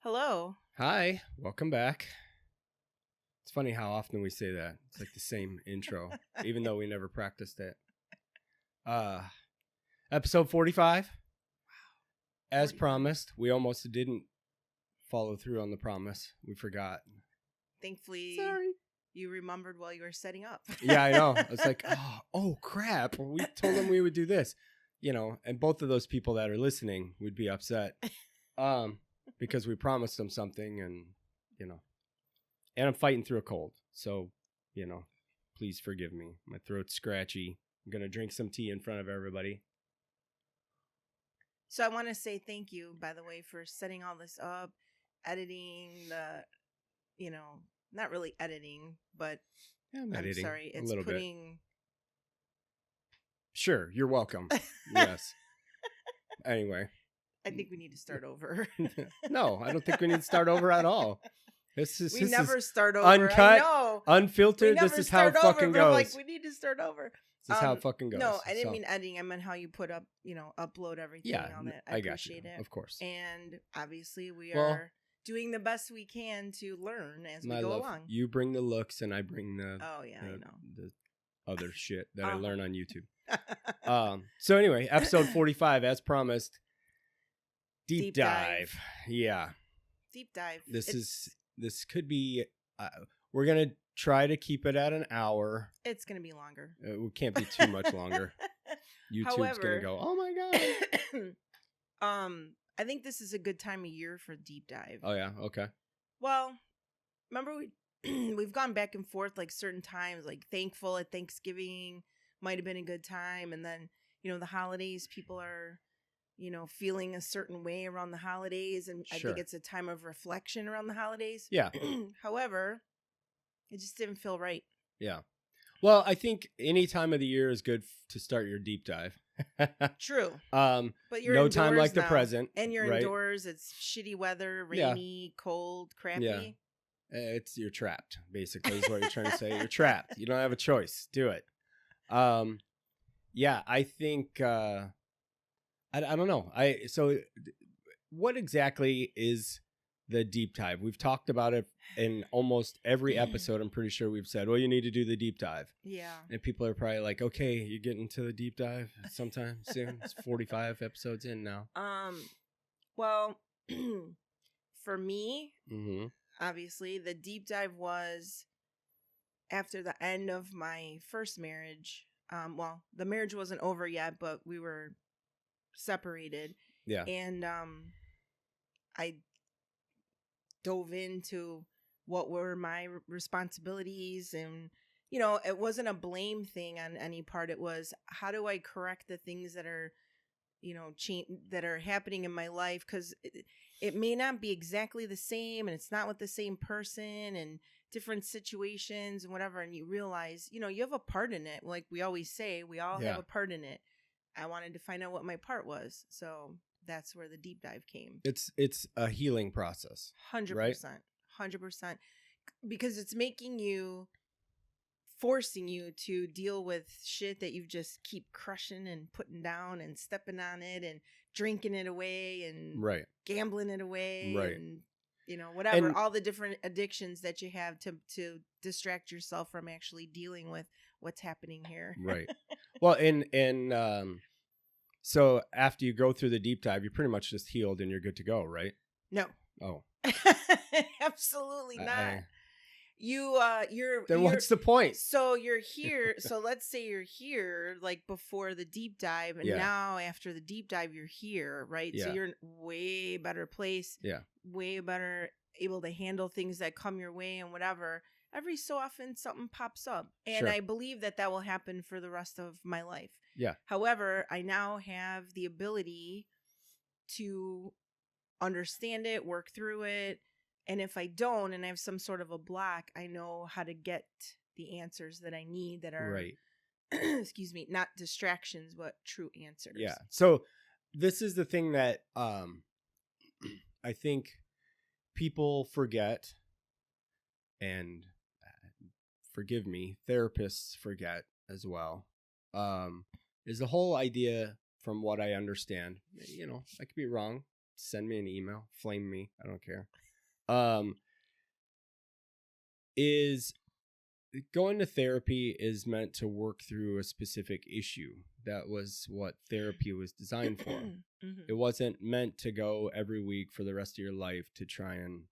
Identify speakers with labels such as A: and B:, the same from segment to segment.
A: Hello.
B: Hi, welcome back. It's funny how often we say that. It's like the same intro, even though we never practiced it. Episode 45. As
A: 45.
B: promised, we almost didn't follow through on the promise. We forgot.
A: Thankfully,
B: Sorry.
A: you remembered while you were setting up.
B: Yeah, I know. It's like, oh crap. We told them we would do this. And both of those people that are listening would be upset. Because we promised them something and I'm fighting through a cold. So, please forgive me. My throat's scratchy. I'm going to drink some tea in front of everybody.
A: So I want to say thank you, by the way, for setting all this up, editing not really editing, but
B: Yeah,
A: I'm
B: editing
A: sorry.
B: a
A: It's
B: little bit.
A: putting...
B: Sure, you're welcome. Yes. Anyway.
A: I think we need to start over.
B: No, I don't think we need to start over at all.
A: We
B: this
A: never
B: is
A: start over.
B: uncut,
A: I know.
B: unfiltered. This is how it fucking goes.
A: Like, we need to start over.
B: This is how it fucking goes.
A: No, I didn't mean editing. I meant how you put up, upload everything.
B: Yeah,
A: all that.
B: I
A: appreciate it.
B: Of course.
A: And obviously we are doing the best we can to learn as we go along.
B: You bring the looks and I bring the
A: I know.
B: the other shit that I learn on YouTube. So anyway, episode 45, as promised, deep dive. Yeah.
A: Deep dive.
B: This could be, we're going to try to keep it at an hour.
A: It's going to be longer.
B: It can't be too much longer. YouTube's going to go, oh my God.
A: I think this is a good time of year for deep dive.
B: Oh yeah. Okay.
A: Well, remember we've gone back and forth like certain times, like thankful at Thanksgiving might have been a good time. And then, the holidays, people are, feeling a certain way around the holidays. And I think it's a time of reflection around the holidays.
B: Yeah.
A: However, it just didn't feel right.
B: Yeah. Well, I think any time of the year is good to start your deep dive.
A: True.
B: But you're no time like the present.
A: And you're
B: right?
A: Indoors. It's shitty weather, rainy, cold, crappy.
B: Yeah. You're trapped, basically, is what you're trying to say. You're trapped. You don't have a choice. Do it. Yeah, I think I don't know. So what exactly is the deep dive? We've talked about it in almost every episode. I'm pretty sure we've said, well, you need to do the deep dive.
A: Yeah.
B: And people are probably like, okay, you're getting to the deep dive sometime soon. It's 45 episodes in now.
A: Well, for me,
B: mm-hmm.
A: obviously, the deep dive was after the end of my first marriage. Well, the marriage wasn't over yet, but we were separated.
B: Yeah.
A: And I dove into what were my responsibilities, and it wasn't a blame thing on any part. It was, how do I correct the things that are that are happening in my life, because it may not be exactly the same, and it's not with the same person, and different situations and whatever, and you realize you have a part in it. Like we always say, we all have a part in it. I wanted to find out what my part was, so that's where the deep dive came.
B: It's a healing process.
A: 100%.
B: Right?
A: 100%. Because it's forcing you to deal with shit that you just keep crushing and putting down and stepping on it and drinking it away and gambling it away and whatever, and all the different addictions that you have to distract yourself from actually dealing with what's happening here.
B: Right. Well, so after you go through the deep dive, you're pretty much just healed and you're good to go, right?
A: No.
B: Oh.
A: Absolutely not. You're
B: what's the point?
A: So you're here. So let's say you're here like before the deep dive, and now after the deep dive, you're here, right?
B: Yeah.
A: So you're in a way better place.
B: Yeah.
A: Way better able to handle things that come your way and whatever. Every so often something pops up, and I believe that will happen for the rest of my life.
B: Yeah.
A: However, I now have the ability to understand it, work through it. And if I don't, and I have some sort of a block, I know how to get the answers that I need that are, excuse me, not distractions, but true answers.
B: Yeah. So this is the thing that I think people forget, and forgive me, therapists forget as well, is the whole idea, from what I understand, I could be wrong, send me an email, flame me, I don't care. Is going to therapy is meant to work through a specific issue. That was what therapy was designed for. It wasn't meant to go every week for the rest of your life to try and,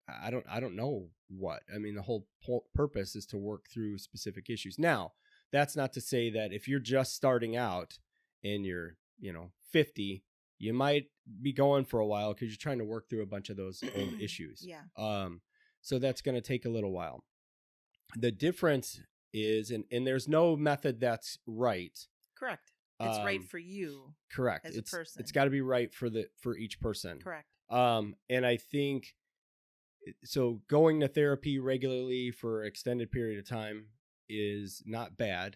B: I don't know what. I mean, the whole purpose is to work through specific issues. Now, that's not to say that if you're just starting out and you're, 50, you might be going for a while because you're trying to work through a bunch of those old issues.
A: Yeah.
B: So that's going to take a little while. The difference is, and there's no method that's right.
A: Correct. It's right for you.
B: Correct.
A: As a person.
B: It's got to be right for each person.
A: Correct.
B: And I think so. Going to therapy regularly for an extended period of time is not bad.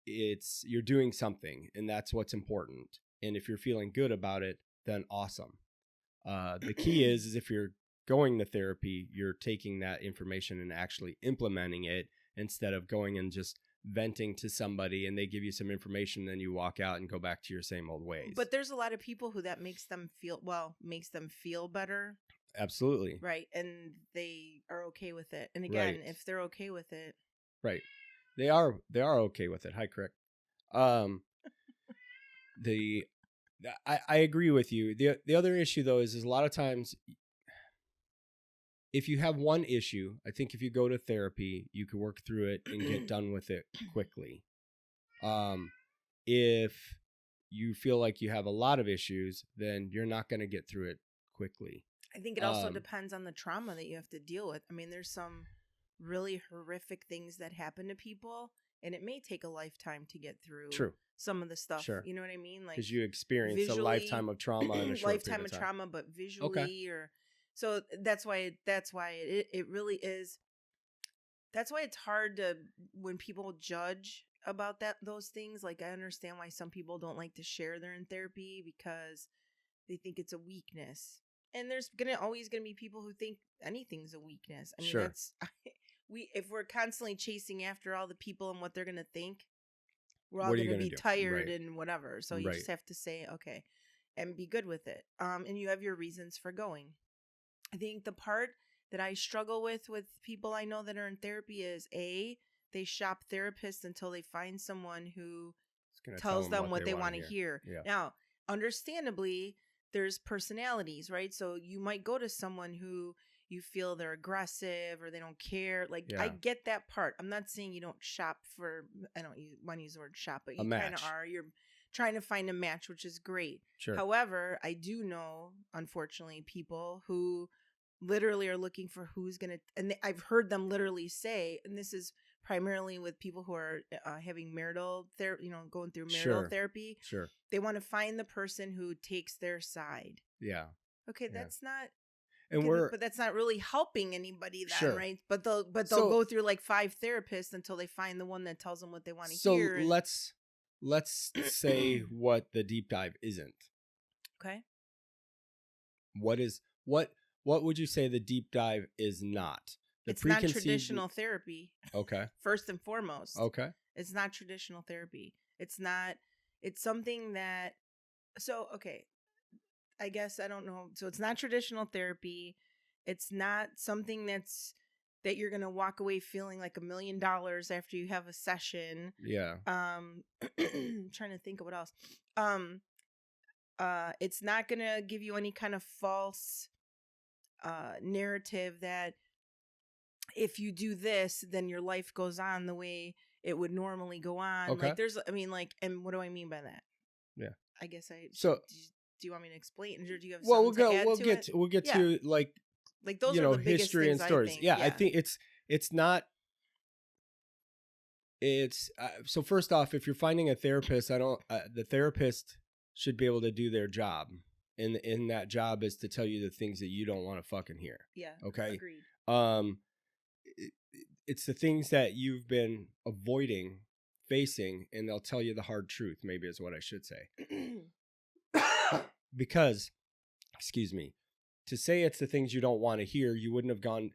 B: You're doing something, and that's what's important. And if you're feeling good about it, then awesome. The key is if you're going to therapy, you're taking that information and actually implementing it instead of going and just venting to somebody and they give you some information, then you walk out and go back to your same old ways.
A: But there's a lot of people who that makes them feel better.
B: Absolutely.
A: Right. And they are okay with it. And again,
B: Right.
A: if they're okay with it.
B: Right. They are okay with it. Hi, Crick. I agree with you. The other issue though is a lot of times if you have one issue, I think if you go to therapy, you can work through it and get done with it quickly. If you feel like you have a lot of issues, then you're not going to get through it quickly.
A: I think it also depends on the trauma that you have to deal with. I mean, there's some really horrific things that happen to people, and it may take a lifetime to get through some of the stuff.
B: Sure.
A: You know what I mean? Like,
B: because you experience a lifetime of trauma in a short
A: lifetime
B: period
A: of trauma, but visually so that's why it really is. That's why it's hard to, when people judge about those things. Like, I understand why some people don't like to share they're in therapy because they think it's a weakness. And there's always gonna be people who think anything's a weakness. I mean, that's if we're constantly chasing after all the people and what they're gonna think, we're all gonna be tired and whatever. So you just have to say okay, and be good with it. And you have your reasons for going. I think the part that I struggle with people I know that are in therapy is they shop therapists until they find someone who tells them what they want to hear. Yeah. Now, understandably, there's personalities, right? So you might go to someone who you feel they're aggressive or they don't care. Like, I get that part. I'm not saying you don't shop for, I don't want to use the word shop, but you kind of are. You're trying to find a match, which is great.
B: Sure.
A: However, I do know, unfortunately, people who literally are looking for who's going to, and I've heard them literally say, and this is primarily with people who are having marital therapy, going through marital therapy.
B: Sure.
A: They want to find the person who takes their side.
B: Yeah.
A: Okay, that's not,
B: and
A: but that's not really helping anybody then, right? But they'll go through like 5 therapists until they find the one that tells them what they want to hear.
B: So let's say what the deep dive isn't.
A: Okay.
B: What would you say the deep dive is not?
A: It's not traditional therapy.
B: Okay.
A: First and foremost.
B: Okay.
A: It's not traditional therapy. It's something that, okay, I guess I don't know. So it's not traditional therapy. It's not something that you're going to walk away feeling like $1 million after you have a session.
B: Yeah.
A: I'm trying to think of what else. It's not going to give you any kind of false narrative that if you do this, then your life goes on the way it would normally go on.
B: Okay.
A: Like, and what do I mean by that?
B: Yeah.
A: I guess
B: So
A: do you want me to explain, or do you have
B: well,
A: something to add
B: we'll
A: to
B: get
A: it?
B: we'll get to like
A: those are the biggest
B: history and
A: things,
B: stories.
A: I think.
B: Yeah, I think it's not. It's so first off, if you're finding a therapist, the therapist should be able to do their job, and that job is to tell you the things that you don't want to fucking hear.
A: Yeah.
B: Okay.
A: Agreed.
B: It's the things that you've been avoiding facing, and they'll tell you the hard truth, maybe is what I should say. Because, excuse me, to say it's the things you don't want to hear, you wouldn't have gone.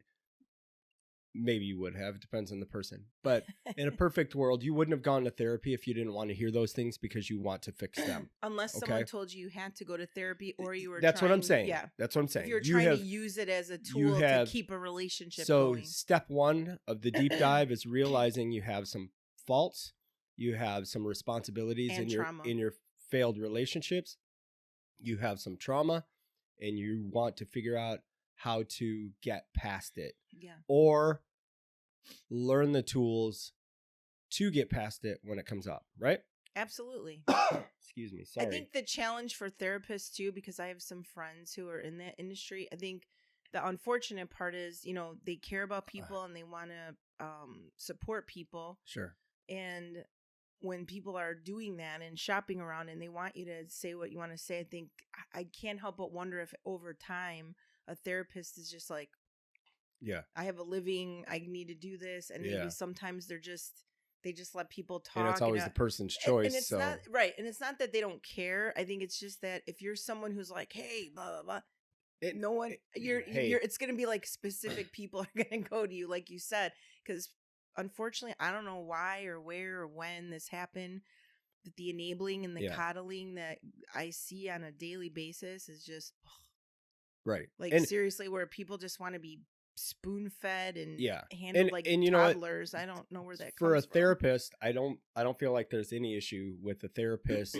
B: maybe you would have. It depends on the person. But in a perfect world, you wouldn't have gone to therapy if you didn't want to hear those things because you want to fix them.
A: Unless
B: Okay?
A: someone told you had to go to therapy, or you were
B: That's what I'm saying.
A: Yeah.
B: That's what I'm saying.
A: If you're trying to use it as a tool to keep a relationship going. So
B: step one of the deep dive is realizing you have some faults, you have some responsibilities
A: and
B: in your failed relationships, you have some trauma, and you want to figure out how to get past it.
A: Yeah.
B: Or learn the tools to get past it when it comes up, right?
A: Absolutely.
B: Excuse me. Sorry.
A: I think the challenge for therapists too, because I have some friends who are in that industry, I think the unfortunate part is, they care about people and they want to support people.
B: Sure.
A: And when people are doing that and shopping around and they want you to say what you want to say, I think I can't help but wonder if over time a therapist is just like,
B: yeah,
A: I have a living, I need to do this. And maybe sometimes they just let people talk.
B: And it's always the person's choice.
A: And it's not right. And it's not that they don't care. I think it's just that if you're someone who's like, hey, blah, blah, blah, it's going to be like specific people are going to go to you, like you said, because unfortunately, I don't know why or where or when this happened, but the enabling and the coddling that I see on a daily basis is just
B: right.
A: Like seriously, where people just want to be spoon fed and handled like
B: and
A: toddlers. I don't know where that
B: for
A: comes
B: a therapist. I don't feel like there's any issue with a therapist.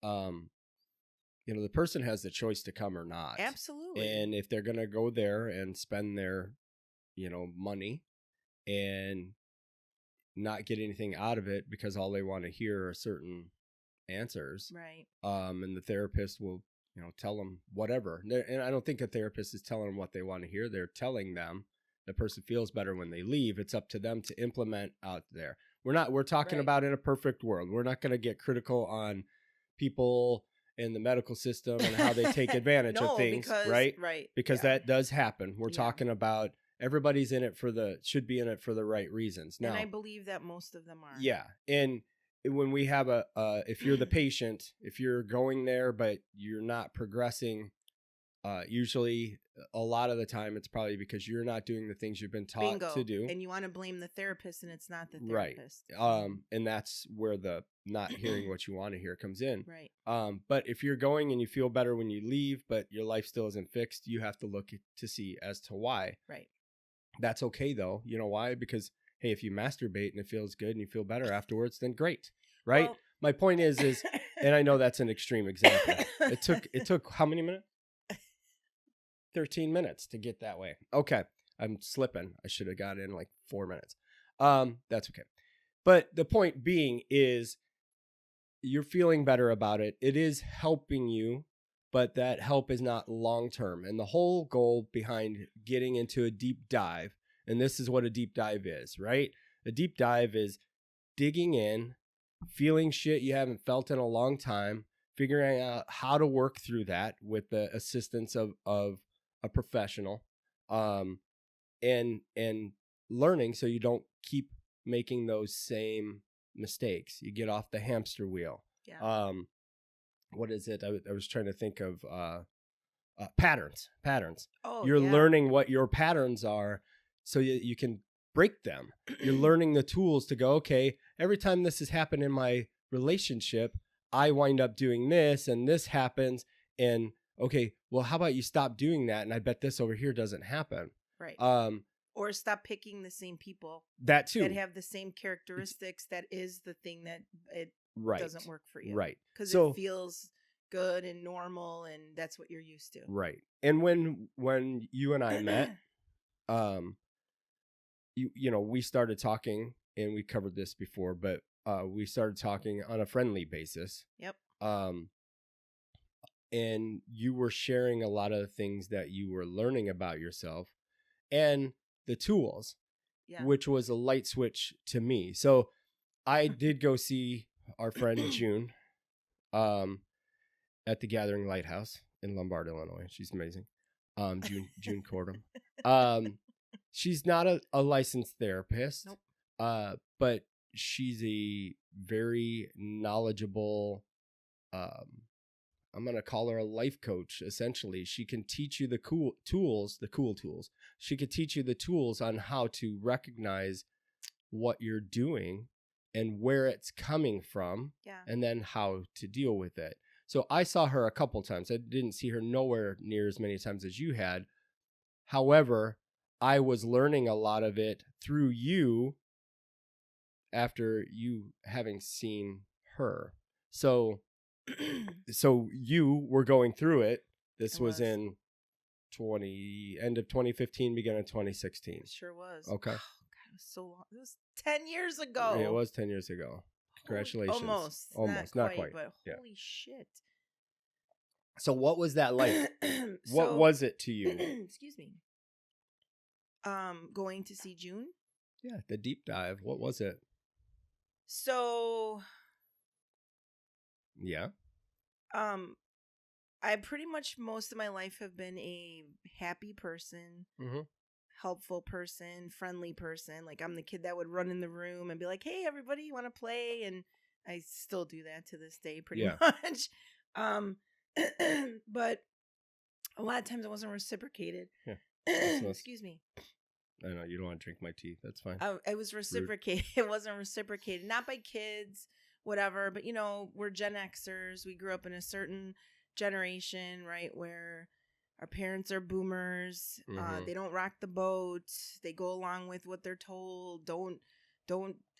B: The person has the choice to come or not.
A: Absolutely.
B: And if they're gonna go there and spend their money and not get anything out of it because all they want to hear are certain answers,
A: right?
B: And the therapist will tell them whatever. And I don't think a therapist is telling them what they want to hear. They're telling them the person feels better when they leave. It's up to them to implement out there. We're talking about in a perfect world. We're not going to get critical on people in the medical system and how they take advantage of things, right?
A: Right.
B: Because that does happen. We're talking about everybody's should be in it for the right reasons. Now,
A: and I believe that most of them are.
B: Yeah. And when we have if you're the patient, if you're going there, but you're not progressing, usually a lot of the time it's probably because you're not doing the things you've been taught to do.
A: And you want to blame the therapist and it's not the therapist.
B: Right. And that's where the not hearing what you want to hear comes in.
A: Right.
B: But if you're going and you feel better when you leave, but your life still isn't fixed, you have to look to see as to why.
A: Right.
B: That's okay though. You know why? Because hey, if you masturbate and it feels good and you feel better afterwards, then great. Right? Well, my point is, and I know that's an extreme example. It took how many minutes? 13 minutes to get that way. Okay. I'm slipping. I should have got in like 4 minutes. That's okay. But the point being is you're feeling better about it. It is helping you, but that help is not long-term. And the whole goal behind getting into a deep dive, and this is what a deep dive is, right? A deep dive is digging in, feeling shit you haven't felt in a long time, figuring out how to work through that with the assistance of a professional, and learning so you don't keep making those same mistakes. You get off the hamster wheel.
A: Yeah.
B: What is it? I was trying to think of patterns.
A: Oh,
B: you're learning what your patterns are so you can break them. You're learning the tools to go, okay, every time this has happened in my relationship, I wind up doing this and this happens. And okay, well, how about you stop doing that? And I bet this over here doesn't happen.
A: Right. Or stop picking the same people.
B: That too.
A: That have the same characteristics. That is the thing that it doesn't work for you.
B: Right.
A: Because it feels good and normal and that's what you're used to.
B: Right. And when you and I met, we started talking, and we covered this before, but we started talking on a friendly basis.
A: Yep.
B: And you were sharing a lot of the things that you were learning about yourself and the tools, which was a light switch to me. So I did go see our friend June at the Gathering Lighthouse in Lombard, Illinois. She's amazing. June Cordum. She's not a licensed therapist,
A: nope.
B: But she's a very knowledgeable, I'm going to call her a life coach. Essentially, she can teach you the cool tools. She could teach you the tools on how to recognize what you're doing and where it's coming from, and then how to deal with it. So I saw her a couple times. I didn't see her nowhere near as many times as you had. However, I was learning a lot of it through you after you having seen her. So you were going through it. This was in end of 2015, beginning of 2016.
A: It sure was.
B: Okay.
A: Oh, God, it was so long. It was 10 years ago.
B: It was 10 years ago. Congratulations.
A: Almost. Not quite. But holy shit.
B: So what was that like? What was it to you?
A: Excuse me. Going to see June?
B: Yeah, the deep dive. What was it?
A: So
B: yeah.
A: I pretty much most of my life have been a happy person, helpful person, friendly person. Like I'm the kid that would run in the room and be like, "Hey, everybody, you want to play?" And I still do that to this day, pretty much. But a lot of times it wasn't reciprocated.
B: Yeah.
A: Excuse me.
B: I know you don't want to drink my tea. That's fine.
A: I was reciprocated. It wasn't reciprocated, not by kids, whatever. But we're Gen Xers. We grew up in a certain generation, right, where our parents are boomers. They don't rock the boat. They go along with what they're told. Don't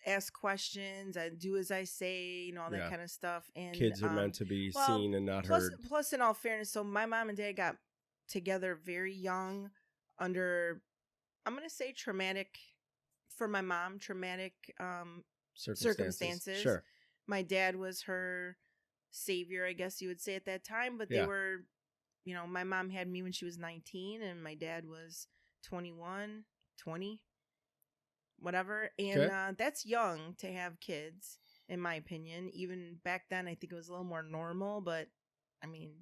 A: ask questions. I do as I say, all that kind of stuff. And
B: kids are meant to be seen and not heard.
A: Plus, in all fairness, so my mom and dad got together very young under, I'm going to say traumatic circumstances.
B: Sure.
A: My dad was her savior, I guess you would say at that time, but they were, my mom had me when she was 19 and my dad was 21, 20, whatever. And that's young to have kids, in my opinion. Even back then, I think it was a little more normal, but I mean,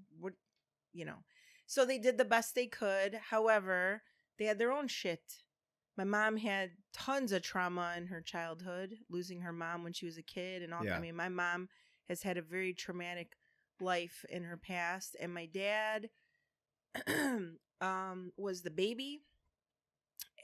A: so they did the best they could. However, they had their own shit. My mom had tons of trauma in her childhood, losing her mom when she was a kid and all. I mean, my mom has had a very traumatic life in her past, and my dad was the baby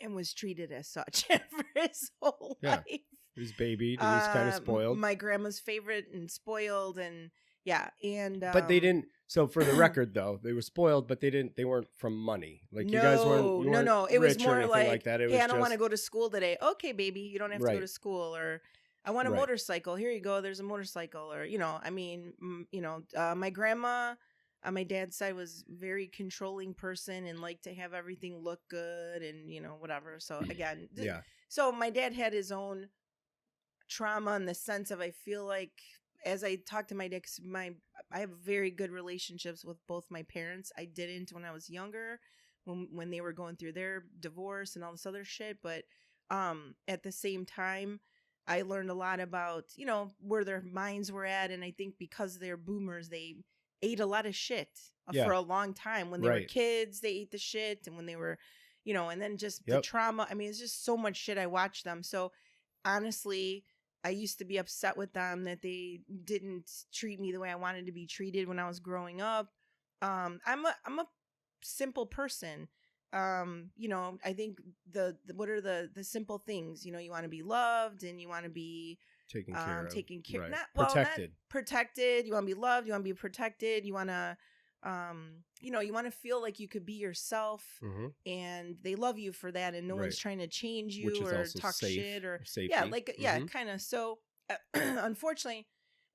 A: and was treated as such for his whole life.
B: He was babied. He was kind of spoiled.
A: My grandma's favorite and spoiled, and
B: but they didn't. So for the record, though, they were spoiled, but they weren't from money. Like you guys weren't.
A: No. It was more like
B: that.
A: Hey, I don't want to go to school today. Okay, baby, you don't have to go to school. Or I want a motorcycle. Here you go. There's a motorcycle. Or my grandma on my dad's side was a very controlling person and liked to have everything look good and whatever. So again, So my dad had his own trauma in the sense of, I feel like, as I talked to my dad, I have very good relationships with both my parents. I didn't when I was younger, when they were going through their divorce and all this other shit. But at the same time, I learned a lot about, where their minds were at. And I think because they're boomers, they ate a lot of shit for a long time. When they were kids, they ate the shit. And when they were, and then just the trauma. I mean, it's just so much shit I watched them. So honestly, I used to be upset with them that they didn't treat me the way I wanted to be treated when I was growing up. I'm a simple person. I think what are the simple things? You want to be loved and you want to be taken care of.
B: Right.
A: Protected. Not protected. You want to be loved. You want to be protected. You want to you want to feel like you could be yourself, and they love you for that, and no one's trying to change you or talk shit or
B: safety.
A: Kind of. So unfortunately,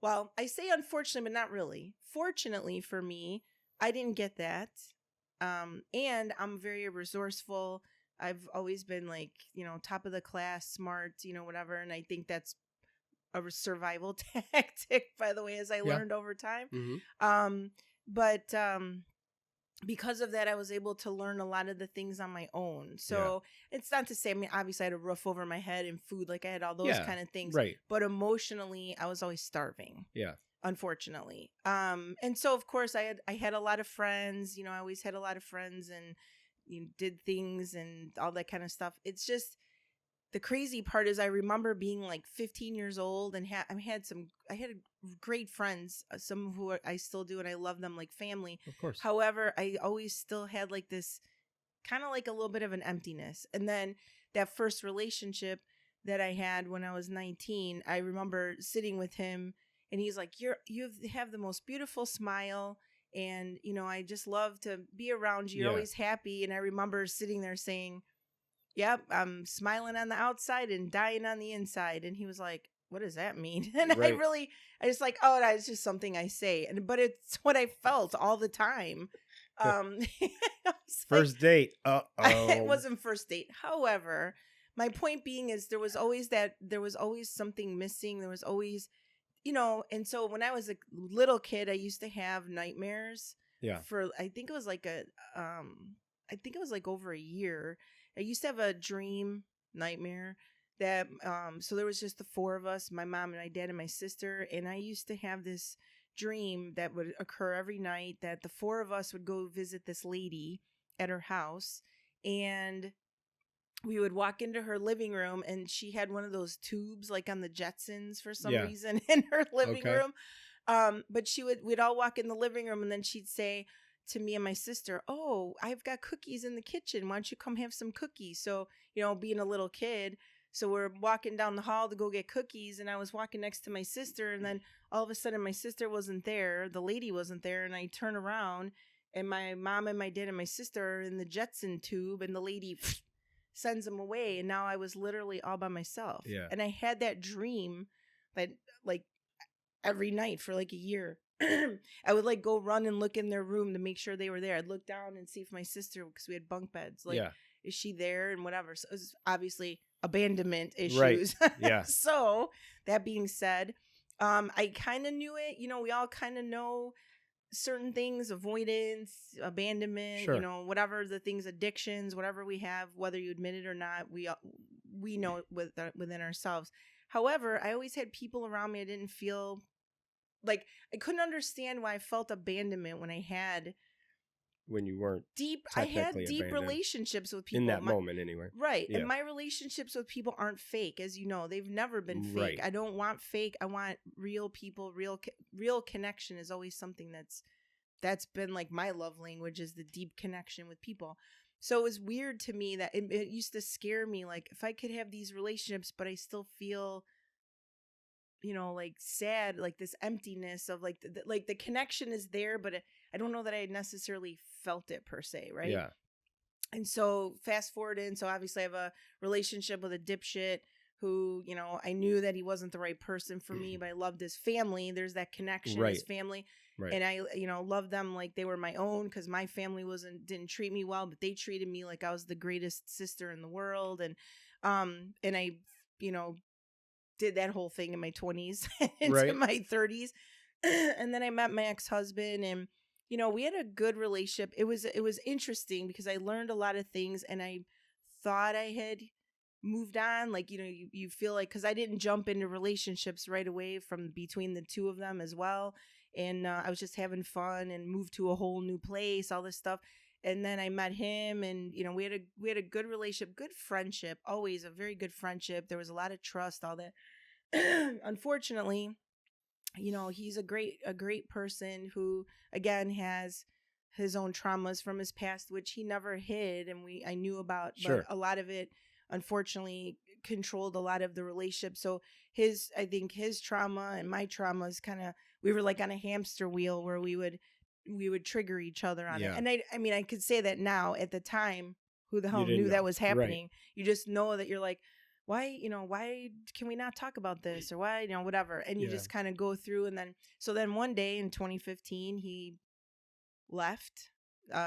A: well, I say unfortunately, but not really. Fortunately for me, I didn't get that, and I'm very resourceful. I've always been top of the class, smart, whatever, and I think that's a survival tactic, by the way, as I learned over time. But because of that, I was able to learn a lot of the things on my own. So it's not to say, I mean, obviously I had a roof over my head and food, like I had all those kind of things.
B: Right.
A: But emotionally, I was always starving.
B: Yeah.
A: Unfortunately. And so of course I had a lot of friends, I always had a lot of friends and did things and all that kind of stuff. It's just, the crazy part is I remember being like 15 years old and I had great friends, some of who I still do, and I love them like family.
B: Of course.
A: However, I always still had like this kind of like a little bit of an emptiness. And then that first relationship that I had when I was 19, I remember sitting with him and he's like, you have the most beautiful smile. And, you know, I just love to be around you. You're
B: Yeah.
A: always happy. And I remember sitting there saying, yep, I'm smiling on the outside and dying on the inside. And he was like, what does that mean? And
B: Right.
A: I just like, oh, that's just something I say. But it's what I felt all the time. I was like-
B: First date.
A: it wasn't first date. However, my point being is there was always something missing. There was always, you know, and so when I was a little kid, I used to have nightmares.
B: Yeah.
A: For I think it was like over a year. I used to have a dream nightmare that so there was just the four of us, my mom and my dad and my sister, and I used to have this dream that would occur every night that the four of us would go visit this lady at her house, and we would walk into her living room and she had one of those tubes like on the Jetsons for some
B: Yeah.
A: reason in her living
B: Okay.
A: room. But we'd all walk in the living room and then she'd say to me and my sister, oh, I've got cookies in the kitchen. Why don't you come have some cookies? So, you know, being a little kid, so we're walking down the hall to go get cookies and I was walking next to my sister and then all of a sudden my sister wasn't there. The lady wasn't there. And I turn around and my mom and my dad and my sister are in the Jetson tube and the lady sends them away. And now I was literally all by myself.
B: Yeah.
A: And I had that dream that like every night for like a year. I would like go run and look in their room to make sure they were there. I'd look down and see if my sister, because we had bunk beds, like,
B: Yeah.
A: is she there and whatever. So it was obviously abandonment
B: Right.
A: issues.
B: Yeah.
A: So that being said, I kind of knew it. You know, we all kind of know certain things, avoidance, abandonment,
B: Sure.
A: you know, whatever the things, addictions, whatever we have, whether you admit it or not, we know it within ourselves. However, I always had people around me I didn't feel like I couldn't understand why I felt abandonment when I had
B: When you weren't
A: deep
B: technically abandoned.
A: relationships with people
B: in that moment anyway.
A: Right.
B: Yeah.
A: And my relationships with people aren't fake, as you know. They've never been fake.
B: Right.
A: I don't want fake. I want real people. Real connection is always something that's been like my love language, is the deep connection with people. So it was weird to me that it used to scare me, like if I could have these relationships but I still feel, you know, like sad, like this emptiness of like the connection is there, but I don't know that I necessarily felt it per se, right?
B: Yeah.
A: And so fast forward in, so obviously I have a relationship with a dipshit who, you know, I knew that he wasn't the right person for me, but I loved his family. There's that connection,
B: Right.
A: his family.
B: Right.
A: And I, you know, loved them like they were my own, because my family didn't treat me well, but they treated me like I was the greatest sister in the world. And I, you know, did that whole thing in my 20s into
B: Right.
A: my 30s. And then I met my ex-husband, and you know, we had a good relationship. It was interesting because I learned a lot of things, and I thought I had moved on. Like, you know, you feel like, because I didn't jump into relationships right away from between the two of them as well. And I was just having fun and moved to a whole new place, all this stuff. And then I met him, and you know, we had a good relationship, good friendship, always a very good friendship. There was a lot of trust, all that. Unfortunately, you know, he's a great person who again has his own traumas from his past, which he never hid, and I knew about.
B: Sure.
A: But a lot of it unfortunately controlled a lot of the relationship. So I think his trauma and my trauma is kind of, we were like on a hamster wheel where we would trigger each other on
B: Yeah.
A: it. And I mean, I could say that now. At the time, who the hell
B: didn't
A: knew
B: know.
A: that was
B: Right.
A: happening? You just know that you're like, why can we not talk about this, or why, you know, whatever. And you
B: Yeah.
A: just kind of go through. And then one day in 2015, he left.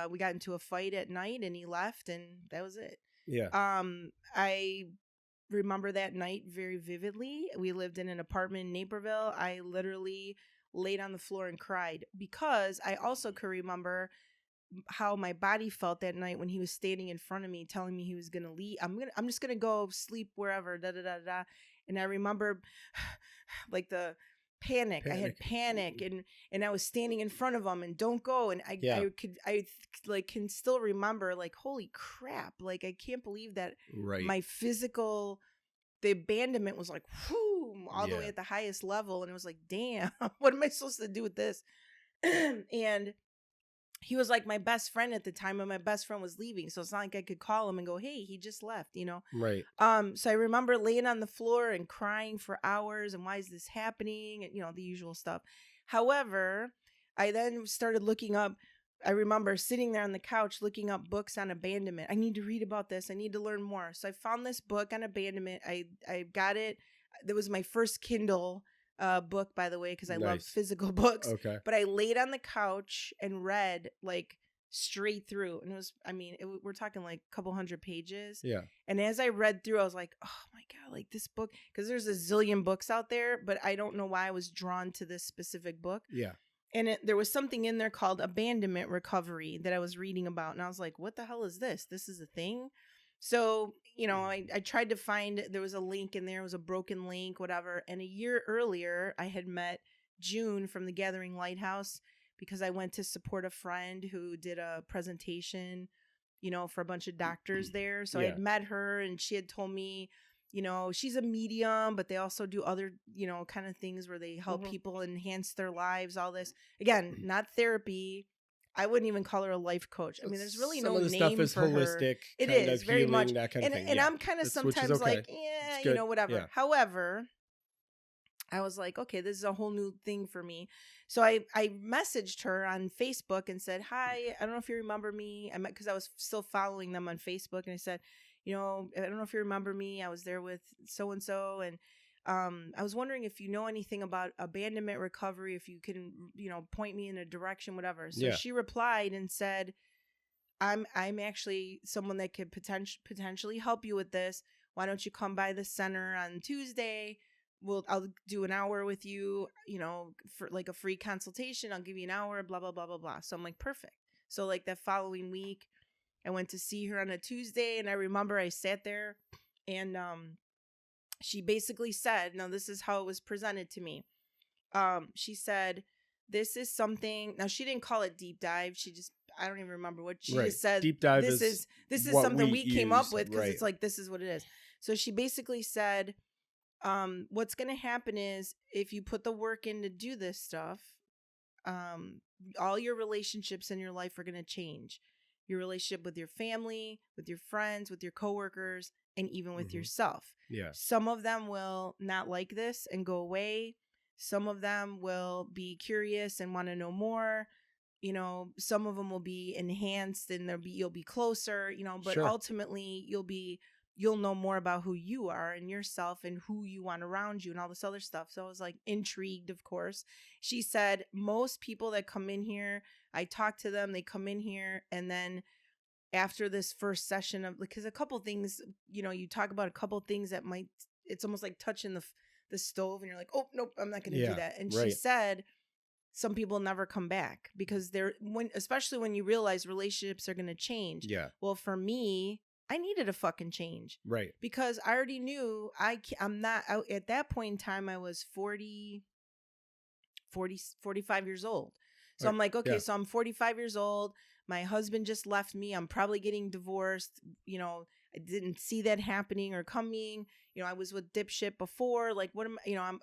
A: We got into a fight at night and he left, and that was it.
B: Yeah.
A: I remember that night very vividly. We lived in an apartment in Naperville. I literally laid on the floor and cried, because I also could remember how my body felt that night when he was standing in front of me telling me he was going to leave. I'm just going to go sleep wherever, da da da da. And I remember like the panic. I had panic, and I was standing in front of him and don't go. And I can still remember like, holy crap. Like, I can't believe that
B: Right.
A: my physical the abandonment was like, whoo, all the way at the highest level. And it was like, damn, what am I supposed to do with this? And he was like my best friend at the time, and my best friend was leaving. So it's not like I could call him and go, hey, he just left, you know?
B: Right.
A: So I remember laying on the floor and crying for hours, and why is this happening? And, you know, the usual stuff. However, I then started looking up. I remember sitting there on the couch looking up books on abandonment. I need to read about this. I need to learn more. So I found this book on abandonment. I got it. That was my first Kindle book, by the way, because I love physical books.
B: Okay.
A: But I laid on the couch and read like straight through. And it was, I mean, we're talking like a couple hundred pages.
B: Yeah.
A: And as I read through, I was like, oh my God, like this book, because there's a zillion books out there, but I don't know why I was drawn to this specific book.
B: Yeah.
A: And there was something in there called abandonment recovery that I was reading about. And I was like, what the hell is this? This is a thing? So, you know, I tried to find, there was a link in there. It was a broken link, whatever. And a year earlier, I had met June from the Gathering Lighthouse because I went to support a friend who did a presentation, you know, for a bunch of doctors there. So I had met her, and she had told me, you know, she's a medium, but they also do other, you know, kind of things where they help people enhance their lives, all this. Again, not therapy. I wouldn't even call her a life coach. I mean, there's really no name for her. Some of the stuff is holistic. It is very healing, much. That kind of thing. And I'm kind of sometimes like, yeah, you know, whatever. Yeah. However, I was like, okay, this is a whole new thing for me. So I messaged her on Facebook and said, hi, I don't know if you remember me. I met because I was still following them on Facebook, and I said, you know, I don't know if you remember me. I was there with so-and-so. And I was wondering if you know anything about abandonment recovery, if you can, you know, point me in a direction, whatever. So she replied and said, I'm actually someone that could potentially help you with this. Why don't you come by the center on Tuesday? I'll do an hour with you, you know, for like a free consultation. I'll give you an hour, blah, blah, blah, blah, blah. So I'm like, perfect. So like that following week, I went to see her on a Tuesday, and I remember I sat there, and she basically said, no, this is how it was presented to me. She said, this is something, now she didn't call it deep dive. She just, I don't even remember what she just said. Deep dive this is something we came up with, because it's like, this is what it is. So she basically said, what's going to happen is if you put the work in to do this stuff, all your relationships in your life are going to change. Your relationship with your family, with your friends, with your coworkers, and even with yourself. Yeah. Some of them will not like this and go away. Some of them will be curious and want to know more. You know, some of them will be enhanced, and you'll be closer, you know, but ultimately you'll know more about who you are and yourself and who you want around you and all this other stuff. So I was like intrigued, of course. She said, most people that come in here, I talk to them, they come in here, and then after this first session of, because a couple things, you know, you talk about a couple things that might, it's almost like touching the stove, and you're like, oh, nope, I'm not going to do that. And she said, some people never come back because especially when you realize relationships are going to change. Yeah. Well, for me, I needed a fucking change. Right. Because I already knew I'm not out at that point in time. I was 45 years old. So I'm like, okay, so I'm 45 years old. My husband just left me. I'm probably getting divorced. You know, I didn't see that happening or coming. You know, I was with dipshit before. Like, what am I, you know,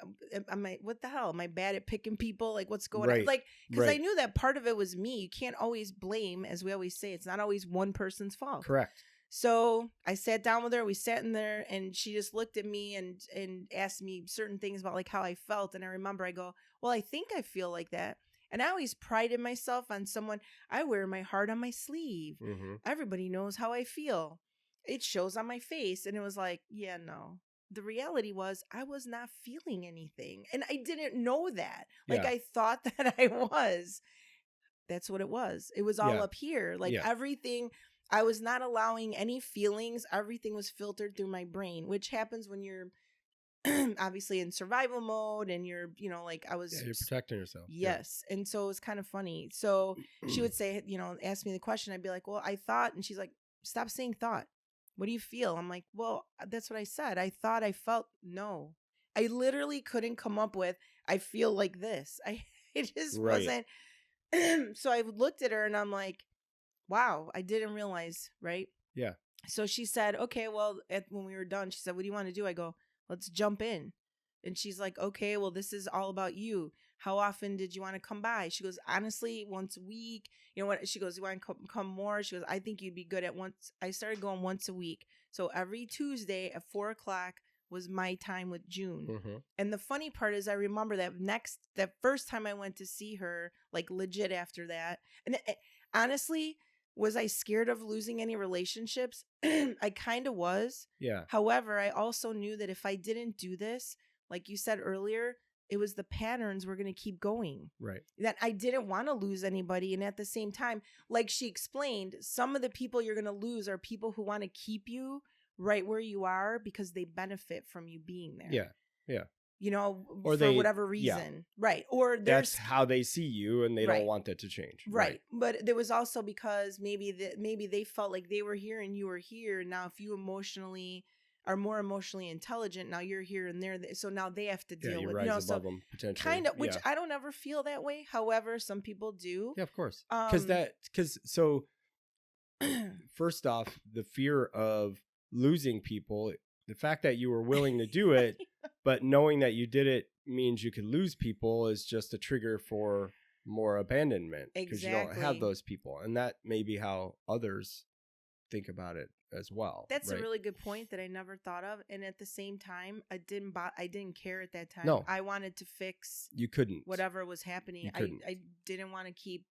A: what the hell? Am I bad at picking people? Like, what's going on? Like, because I knew that part of it was me. You can't always blame, as we always say, it's not always one person's fault. Correct. So I sat down with her. We sat in there, and she just looked at me and asked me certain things about like how I felt. And I remember I go, well, I think I feel like that. And I always prided myself on someone. I wear my heart on my sleeve. Mm-hmm. Everybody knows how I feel. It shows on my face. And it was like, yeah, no. The reality was I was not feeling anything. And I didn't know that. Like I thought that I was. That's what it was. It was all up here. Like everything. I was not allowing any feelings. Everything was filtered through my brain, which happens when you're obviously in survival mode, and you're, you know, like I was. Yeah, you're protecting yourself. Yes. Yeah. And so it was kind of funny. So she would say, you know, ask me the question. I'd be like, well, I thought, and she's like, stop saying thought. What do you feel? I'm like, well, that's what I said. I thought I felt. No, I literally couldn't come up with, I feel like this. It just wasn't. So I looked at her and I'm like, wow, I didn't realize. Right. Yeah. So she said, okay, well, when we were done, she said, what do you want to do? I go, Let's jump in. And she's like, okay, well, this is all about you. How often did you want to come by? She goes, honestly, once a week. You know what? She goes, you want to come more? She goes, I think you'd be good at once. I started going once a week. So every Tuesday at 4:00 was my time with June.
B: Mm-hmm.
A: And the funny part is I remember that first time I went to see her, like legit after that. And honestly, was I scared of losing any relationships? I kind of was.
B: Yeah.
A: However, I also knew that if I didn't do this, like you said earlier, it was the patterns were going to keep going.
B: Right.
A: That I didn't want to lose anybody. And at the same time, like she explained, some of the people you're going to lose are people who want to keep you right where you are because they benefit from you being there.
B: Yeah. Yeah.
A: You know,
B: or
A: for whatever reason.
B: Yeah.
A: Right. Or
B: that's how they see you and they
A: right.
B: don't want that to change.
A: Right. But there was also because maybe they felt like they were here and you were here. Now, if you are more emotionally intelligent, now you're here and there. So now they have to deal with,
B: rise
A: you know,
B: above them potentially.
A: Kind of, which I don't ever feel that way. However, some people do.
B: Yeah, of course. So first off, the fear of losing people, the fact that you were willing to do it, but knowing that you did it means you could lose people is just a trigger for more abandonment because you don't have those people. And that may be how others think about it as well.
A: That's a really good point that I never thought of. And at the same time, I didn't care at that time.
B: No.
A: I wanted to fix whatever was happening. I didn't want to keep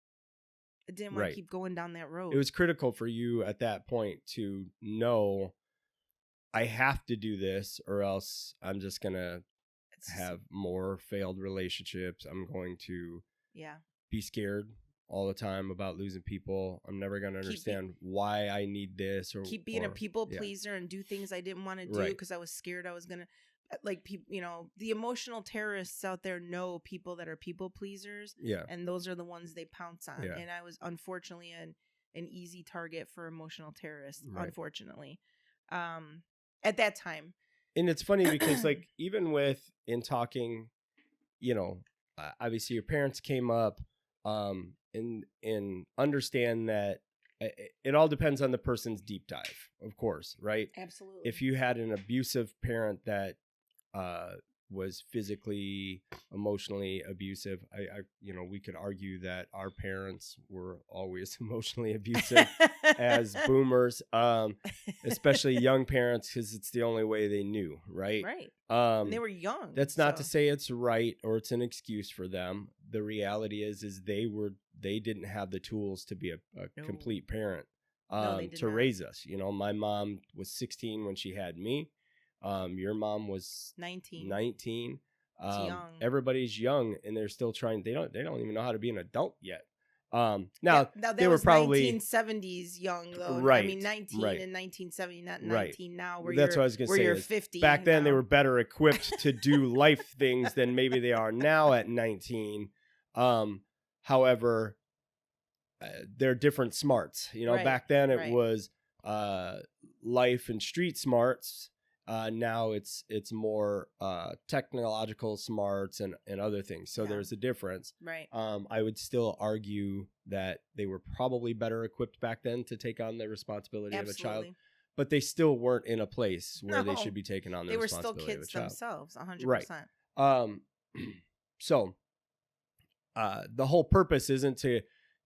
A: keep going down that road.
B: It was critical for you at that point to know I have to do this or else I'm just going to have more failed relationships. I'm going to be scared all the time about losing people. I'm never going to understand why I need this or
A: keep being a people pleaser and do things I didn't want to do because I was scared I was going to, like, people, you know, the emotional terrorists out there know people that are people pleasers.
B: Yeah.
A: And those are the ones they pounce on.
B: Yeah.
A: And I was unfortunately an easy target for emotional terrorists, unfortunately, at that time.
B: And it's funny because like, even in talking, you know, obviously your parents came up, and understand that it all depends on the person's deep dive, of course, right?
A: Absolutely.
B: If you had an abusive parent that was physically, emotionally abusive, I you know, we could argue that our parents were always emotionally abusive as boomers, especially young parents, because it's the only way they knew, right?
A: Right. And they were young.
B: That's not to say it's right or it's an excuse for them. The reality is they didn't have the tools to be a complete parent to raise us. You know, my mom was 16 when she had me. Your mom was 19.
A: Young.
B: Everybody's young and they're still trying. They don't even know how to be an adult yet. Now
A: they were probably 1970s young though.
B: Right.
A: I mean, 19 in 1970, not 19 now.
B: That's what I was going to say.
A: You're 50.
B: Back then, they were better equipped to do life things than maybe they are now at 19. However, they're different smarts. You know, back then it was life and street smarts. Now it's more technological smarts and other things. So there's a difference.
A: Right.
B: I would still argue that they were probably better equipped back then to take on the responsibility of a child, but they still weren't in a place where they should be taking on the responsibility of a child.
A: They were still kids themselves, 100%.
B: Right. So the whole purpose isn't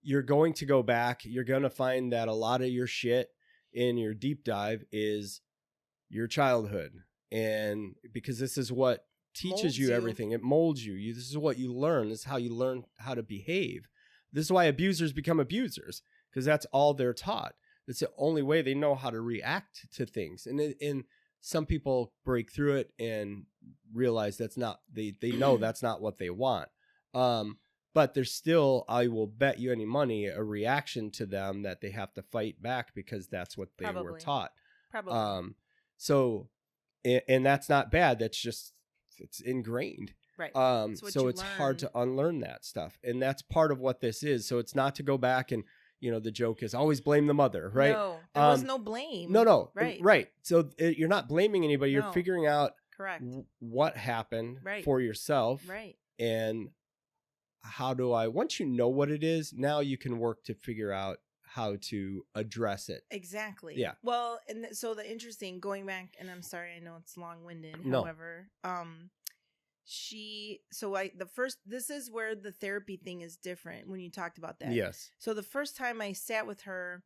B: you're going to go back. You're going to find that a lot of your shit in your deep dive is your childhood, and because this is what teaches you everything. It molds you. This is what you learn. This is how you learn how to behave. This is why abusers become abusers, because that's all they're taught. It's the only way they know how to react to things. And some people break through it and realize that's not, they know that's not what they want. But there's still, I will bet you any money, a reaction to them that they have to fight back because that's what they were taught.
A: Probably.
B: So, and that's not bad. That's just, it's ingrained.
A: Right.
B: So it's hard to unlearn that stuff. And that's part of what this is. So it's not to go back and, you know, the joke is always blame the mother, right?
A: No, there was no blame.
B: No.
A: Right.
B: Right. So you're not blaming anybody. You're figuring out what happened for yourself.
A: Right.
B: And how do once you know what it is, now you can work to figure out how to address it.
A: Exactly.
B: Yeah.
A: Well, and so the interesting, going back, and I'm sorry, I know it's long-winded.
B: No.
A: However, this is where the therapy thing is different when you talked about that.
B: Yes.
A: So the first time I sat with her,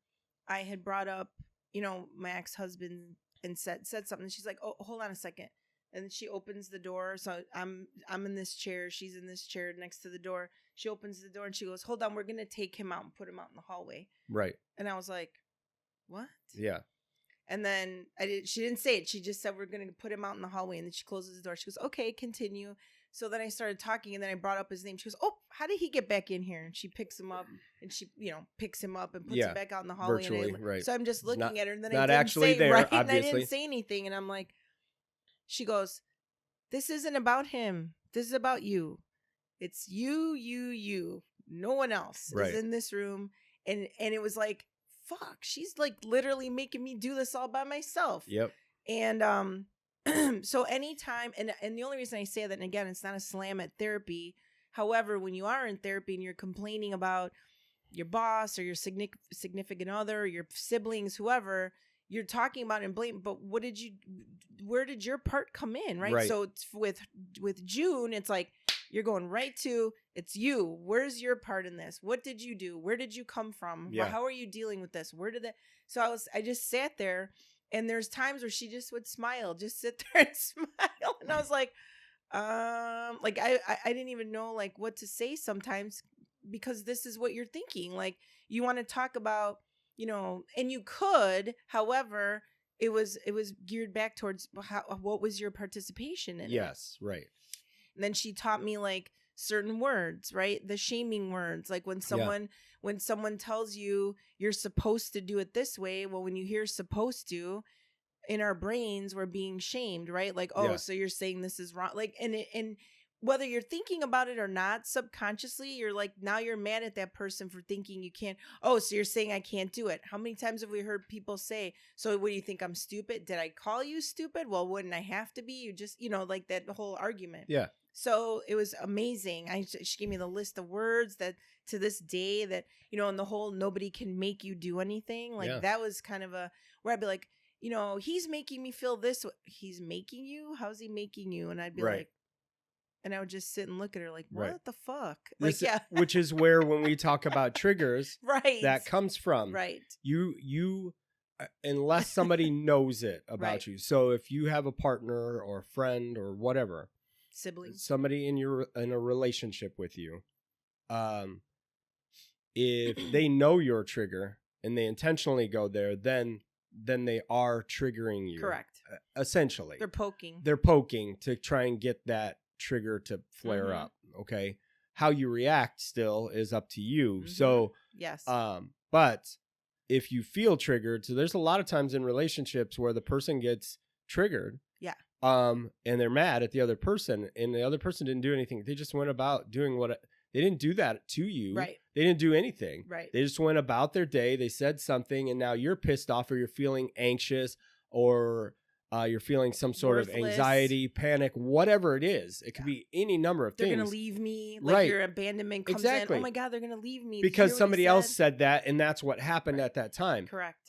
A: I had brought up, my ex-husband and said something. She's like, "Oh, hold on a second." And she opens the door. So I'm in this chair. She's in this chair next to the door. She opens the door and she goes, "Hold on, we're going to take him out and put him out in the hallway."
B: Right.
A: And I was like, "What?"
B: Yeah.
A: And then she didn't say it. She just said, "We're going to put him out in the hallway." And then she closes the door. She goes, "Okay, continue." So then I started talking and then I brought up his name. She goes, "Oh, how did he get back in here?" And she picks him up and she, picks him up and puts him back out in the hallway.
B: Virtually, right.
A: So I'm just looking at her and then
B: not
A: I didn't
B: actually
A: say,
B: there,
A: right?
B: obviously.
A: And I didn't say anything. And I'm like, she goes, "This isn't about him. This is about you. It's you. No one else is in this room." And it was like, fuck, she's like literally making me do this all by myself.
B: Yep.
A: And so anytime, and the only reason I say that, and again, it's not a slam at therapy. However, when you are in therapy and you're complaining about your boss or your significant other, or your siblings, whoever, you're talking about and blame, but where did your part come in? Right. So it's with June, it's like, you're going right to, it's you. Where's your part in this? What did you do? Where did you come from?
B: Yeah.
A: How are you dealing with this? Where did that? So I just sat there, and there's times where she just would smile, just sit there and smile. And I was like, I didn't even know like what to say sometimes, because this is what you're thinking. Like, you want to talk about, and you could, however, it was geared back towards what was your participation in it.
B: Yes. Right.
A: And then she taught me like certain words, right? The shaming words, like when someone tells you you're supposed to do it this way. Well, when you hear "supposed to," in our brains, we're being shamed, right? Like, oh, so you're saying this is wrong. Like, and whether you're thinking about it or not, subconsciously, you're like, now you're mad at that person for thinking you can't. Oh, so you're saying I can't do it. How many times have we heard people say, "So what do you think, I'm stupid? Did I call you stupid? Well, wouldn't I have to be? You just, like that whole argument."
B: Yeah.
A: So it was amazing. She gave me the list of words that to this day that, and the whole "nobody can make you do anything." Like that was kind of where I'd be like, "He's making me feel this way." He's making you? How's he making you? And I'd be like, and I would just sit and look at her like, what the fuck? Like,
B: Which is where, when we talk about triggers, that comes from.
A: Right.
B: You unless somebody knows it about you. So if you have a partner or a friend or whatever,
A: sibling,
B: somebody in a relationship with you, if they know your trigger and they intentionally go there, then they are triggering you.
A: Correct.
B: Essentially.
A: They're poking
B: to try and get that trigger to flare up. Okay. How you react still is up to you. So,
A: yes.
B: But if you feel triggered, so there's a lot of times in relationships where the person gets triggered.
A: Yeah.
B: And they're mad at the other person, and the other person didn't do anything. They just went about doing they didn't do that to you.
A: Right.
B: They didn't do anything.
A: Right.
B: They just went about their day. They said something, and now you're pissed off, or you're feeling anxious, or you're feeling some sort of anxiety, panic, whatever it is. It could be any number of things.
A: They're going to leave me. Like your abandonment comes in. Oh my God, they're going to leave me.
B: Because somebody else said that, and that's what happened at that time.
A: Correct.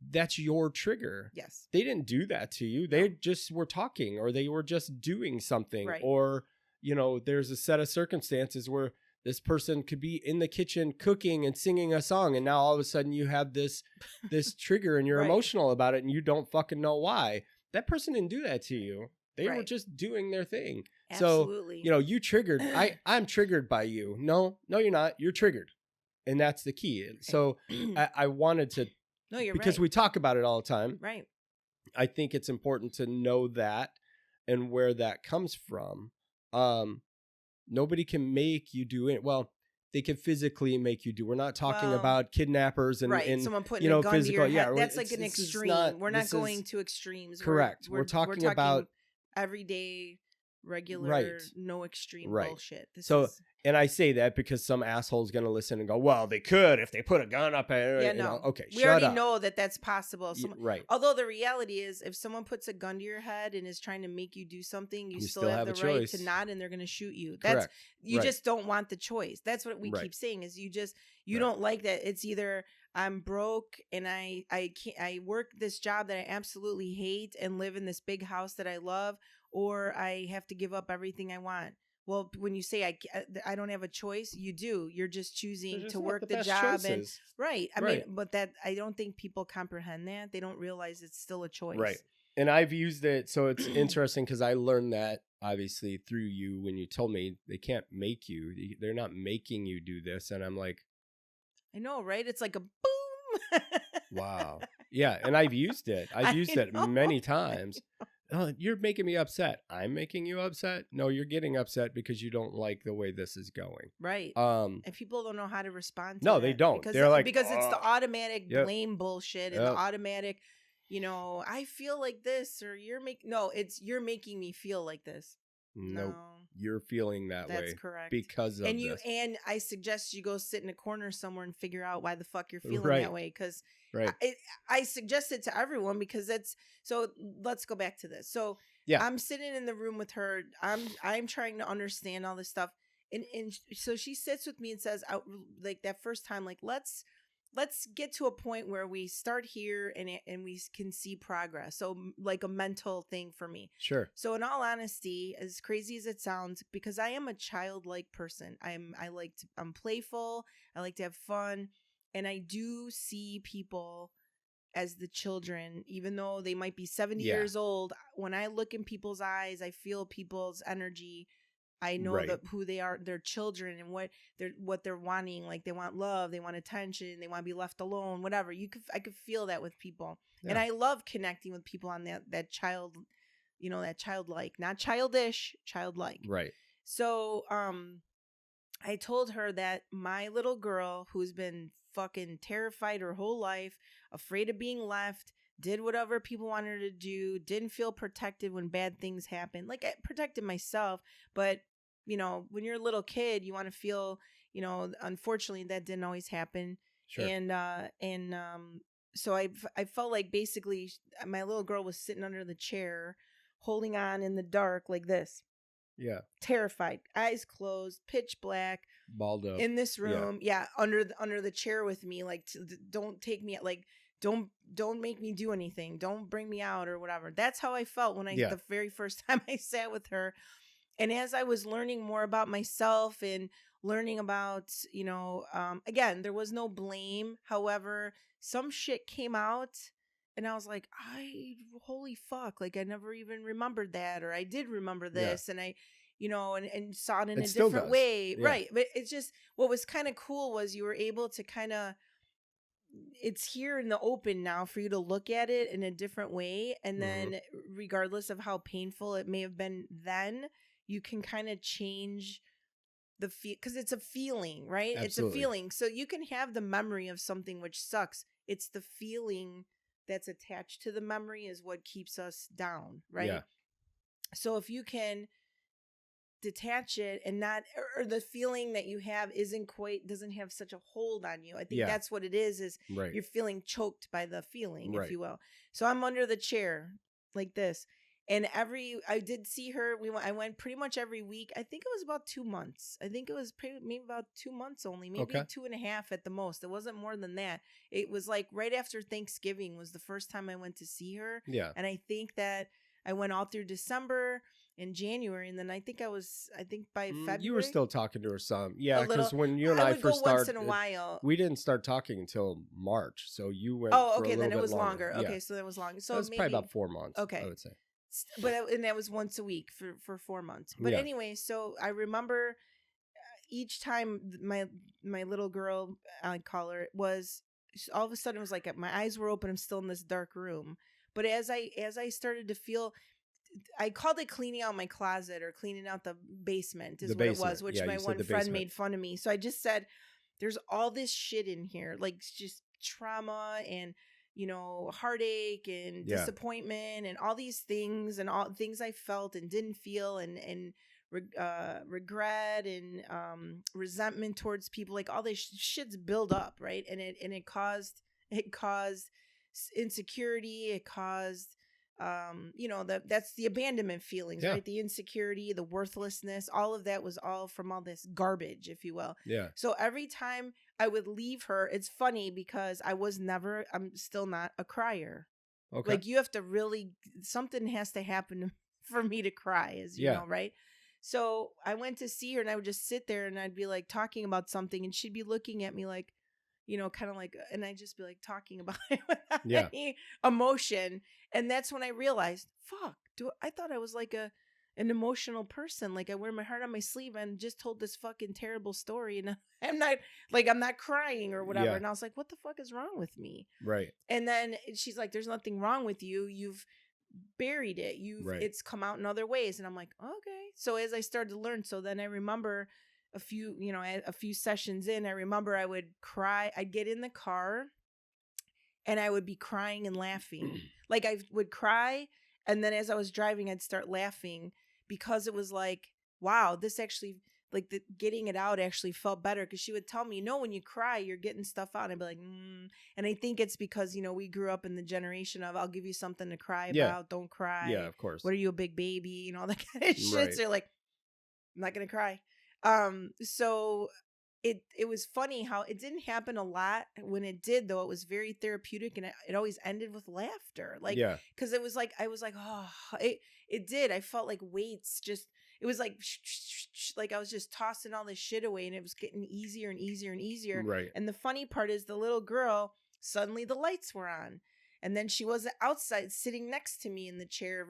B: That's your trigger.
A: Yes.
B: They didn't do that to you. They just were talking, or they were just doing something.
A: Right.
B: Or, there's a set of circumstances where this person could be in the kitchen cooking and singing a song, and now all of a sudden you have this trigger and you're emotional about it and you don't fucking know why. That person didn't do that to you. They were just doing their thing.
A: Absolutely.
B: So, you triggered. I'm triggered by you. No, you're not. You're triggered. And that's the key. So I wanted to,
A: no, you're
B: because we talk about it all the time.
A: Right.
B: I think it's important to know that and where that comes from. Nobody can make you do it. Well, they can physically make you do. We're not talking about kidnappers and
A: someone putting a gun
B: physical.
A: to your head. That's like an extreme. We're not going to extremes.
B: Correct. We're talking about
A: everyday regular,
B: Right.
A: no extreme
B: Right.
A: bullshit.
B: So, and I say that because some asshole's going to listen and go, well, they could if they put a gun up at
A: yeah,
B: you know.
A: no.
B: Okay,
A: We
B: shut
A: already
B: up.
A: know that that's possible.
B: Right.
A: Although the reality is, if someone puts a gun to your head and is trying to make you do something, you still have the right
B: choice.
A: to not, and they're going to shoot you.
B: Correct.
A: You
B: Right.
A: just don't want the choice. That's what we
B: Right.
A: keep saying is you
B: Right.
A: don't like that. It's either I'm broke and I can't, I work this job that I absolutely hate and live in this big house that I love, or I have to give up everything I want. Well, when you say I don't have a choice, you do. You're just choosing
B: They're just
A: to
B: not
A: work the
B: best
A: job
B: choices.
A: right. I
B: Right.
A: mean, but that I don't think people comprehend that. They don't realize it's still a choice.
B: Right. And I've used it. So it's interesting because I learned that obviously through you when you told me they can't make you. They're not making you do this. And I'm like,
A: I know, right? It's like a boom.
B: wow. Yeah. And I've used it. I've used it many times. Oh, you're making me upset. I'm making you upset. No, you're getting upset because you don't like the way this is going.
A: Right.
B: And
A: people don't know how to respond to
B: no,
A: that
B: they don't.
A: because
B: They're like,
A: because it's the automatic
B: Yep.
A: blame bullshit and the automatic, I feel like this, or you're making me feel like this.
B: Nope.
A: No.
B: You're feeling that way.
A: That's correct.
B: Because of this.
A: And I suggest you go sit in a corner somewhere and figure out why the fuck you're feeling
B: Right.
A: that way. Because
B: Right.
A: I suggest it to everyone because so let's go back to this. So
B: Yeah.
A: I'm sitting in the room with her. I'm trying to understand all this stuff. And so she sits with me and says, like that first time, like, let's get to a point where we start here and we can see progress. So like a mental thing for me.
B: Sure.
A: So in all honesty, as crazy as it sounds, because I am a childlike person, I'm playful. I like to have fun. And I do see people as the children, even though they might be 70 years old. When I look in people's eyes, I feel people's energy. I know who they are, their children, and what they're wanting. Like they want love, they want attention, they want to be left alone, whatever. I could feel that with people. Yeah. And I love connecting with people on that child, that childlike, not childish, childlike.
B: Right.
A: So, I told her that my little girl, who's been fucking terrified her whole life, afraid of being left, did whatever people wanted her to do, didn't feel protected when bad things happened. Like I protected myself, but when you're a little kid, you want to feel, unfortunately that didn't always happen. Sure. And so I felt like basically my little girl was sitting under the chair, holding on in the dark like this.
B: Yeah.
A: Terrified, eyes closed, pitch black,
B: balled up
A: in this room. Yeah, under the chair with me. Like, don't take me. Like, don't make me do anything. Don't bring me out or whatever. That's how I felt when the very first time I sat with her. And as I was learning more about myself and learning about, again, there was no blame. However, some shit came out. And I was like, holy fuck, like I never even remembered that, or I did remember this, and I, and saw it in a different way. Yeah. Right. But it's just, what was kind of cool was you were able to kind of, it's here in the open now for you to look at it in a different way. And then regardless of how painful it may have been then, you can kind of change the because it's a feeling, right? Absolutely. It's a feeling. So you can have the memory of something which sucks. It's the feeling that's attached to the memory is what keeps us down, right? Yeah. So if you can detach it and not, or the feeling that you have doesn't have such a hold on you. I think that's what it is you're feeling choked by the feeling, if you will. So I'm under the chair like this. And I did see her. I went pretty much every week. I think it was about 2 months. I think it was maybe about 2 months only, maybe 2.5 at the most. It wasn't more than that. It was like right after Thanksgiving was the first time I went to see her. Yeah. And I think that I went all through December and January, and then I think by February. You
B: were still talking to her some. Yeah, because when you and I first started,
A: once in a while.
B: We didn't start talking until March. So you went
A: then it was longer. Okay, so that was longer. So
B: it was probably about 4 months, I would say.
A: And that was once a week for 4 months. But anyway, so I remember each time my little girl, I call her, was all of a sudden it was like my eyes were open. I'm still in this dark room. But as I started to feel, I called it cleaning out my closet or cleaning out the basement is what it was, which my one friend made fun of me. So I just said, there's all this shit in here, like just trauma and heartache and
B: Yeah.
A: disappointment and all these things and all things I felt and didn't feel and regret and resentment towards people, like all this shit's build up, right? And it caused insecurity. It caused that's the abandonment feelings,
B: Yeah.
A: right? The insecurity, the worthlessness, all of that was all from all this garbage, if you will.
B: Yeah.
A: So every time I would leave her, it's funny because I'm still not a crier.
B: Okay.
A: Like you have to really, something has to happen for me to cry, as you
B: Yeah.
A: know, right? So I went to see her and I would just sit there and I'd be like talking about something and she'd be looking at me like, kind of like, and I'd just be like talking about it without
B: Yeah.
A: any emotion. And that's when I realized, fuck, I thought I was like an emotional person. Like I wear my heart on my sleeve and just told this fucking terrible story. And I'm not crying or whatever.
B: Yeah.
A: And I was like, what the fuck is wrong with me?
B: Right.
A: And then she's like, there's nothing wrong with you. You've buried it.
B: Right.
A: It's come out in other ways. And I'm like, okay. So as I started to learn, so then I remember a few sessions in, I remember I would cry. I'd get in the car and I would be crying and laughing. Like I would cry. And then as I was driving, I'd start laughing because it was like, wow, this actually, like getting it out actually felt better. Cause she would tell me, when you cry, you're getting stuff out. And I'd be like, And I think it's because, we grew up in the generation of, I'll give you something to cry about. Don't cry.
B: Yeah, of course.
A: What are you, a big baby? All that kind of shit.
B: Right.
A: So you're like, I'm not going to cry. So it was funny how it didn't happen a lot. When it did, though, it was very therapeutic and it always ended with laughter. Like,
B: yeah.
A: Cause it was like, I was like, oh, it did. I felt like weights just, it was like, like I was just tossing all this shit away and it was getting easier and easier and easier.
B: Right.
A: And the funny part is the little girl, suddenly the lights were on. And then she was outside sitting next to me in the chair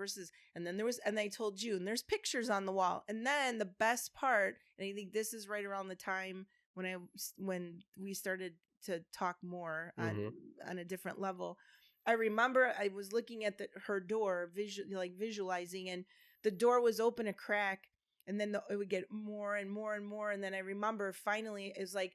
A: and I told you, and there's pictures on the wall. And then the best part, and I think this is right around the time when we started to talk more on a different level. I remember I was looking at her door, visualizing, and the door was open a crack, and then it would get more and more and more. And then I remember finally it was like,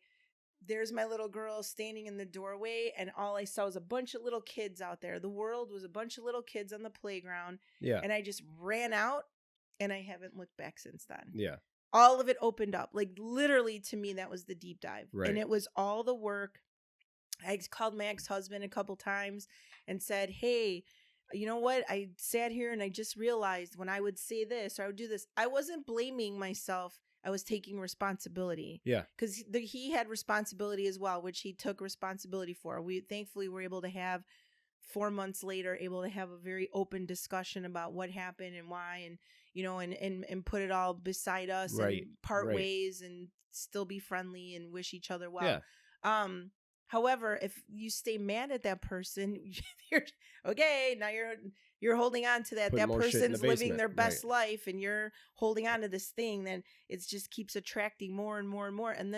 A: there's my little girl standing in the doorway, and all I saw was a bunch of little kids out there. The world was a bunch of little kids on the playground.
B: Yeah.
A: And I just ran out, and I haven't looked back since then.
B: Yeah.
A: All of it opened up. Like literally to me, that was the deep dive.
B: Right.
A: And it was all the work. I called my ex-husband a couple times and said, hey, you know what? I sat here and I just realized when I would say this or I would do this, I wasn't blaming myself. I was taking responsibility.
B: Yeah.
A: Because he had responsibility as well, which he took responsibility for. We thankfully were able to have 4 months later, able to have a very open discussion about what happened and why, and and put it all beside us and part ways and still be friendly and wish each other well.
B: Yeah.
A: However, if you stay mad at that person, you're okay. Now you're holding on to that.
B: Put
A: That
B: more shit in the
A: person's living
B: basement.
A: their best life, and you're holding on to this thing. Then it just keeps attracting more and more and more. And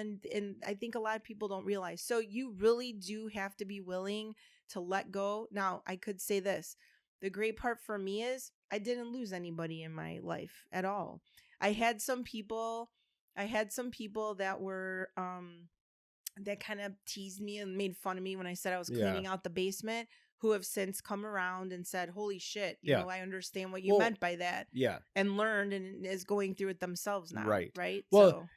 A: I think a lot of people don't realize. So you really do have to be willing to let go. Now, I could say this: the great part for me is I didn't lose anybody in my life at all. I had some people that were that kind of teased me and made fun of me when I said I was cleaning out the basement, who have since come around and said, holy shit, I understand what you meant by that.
B: Yeah.
A: And learned and is going through it themselves now.
B: Right.
A: Right.
B: Well,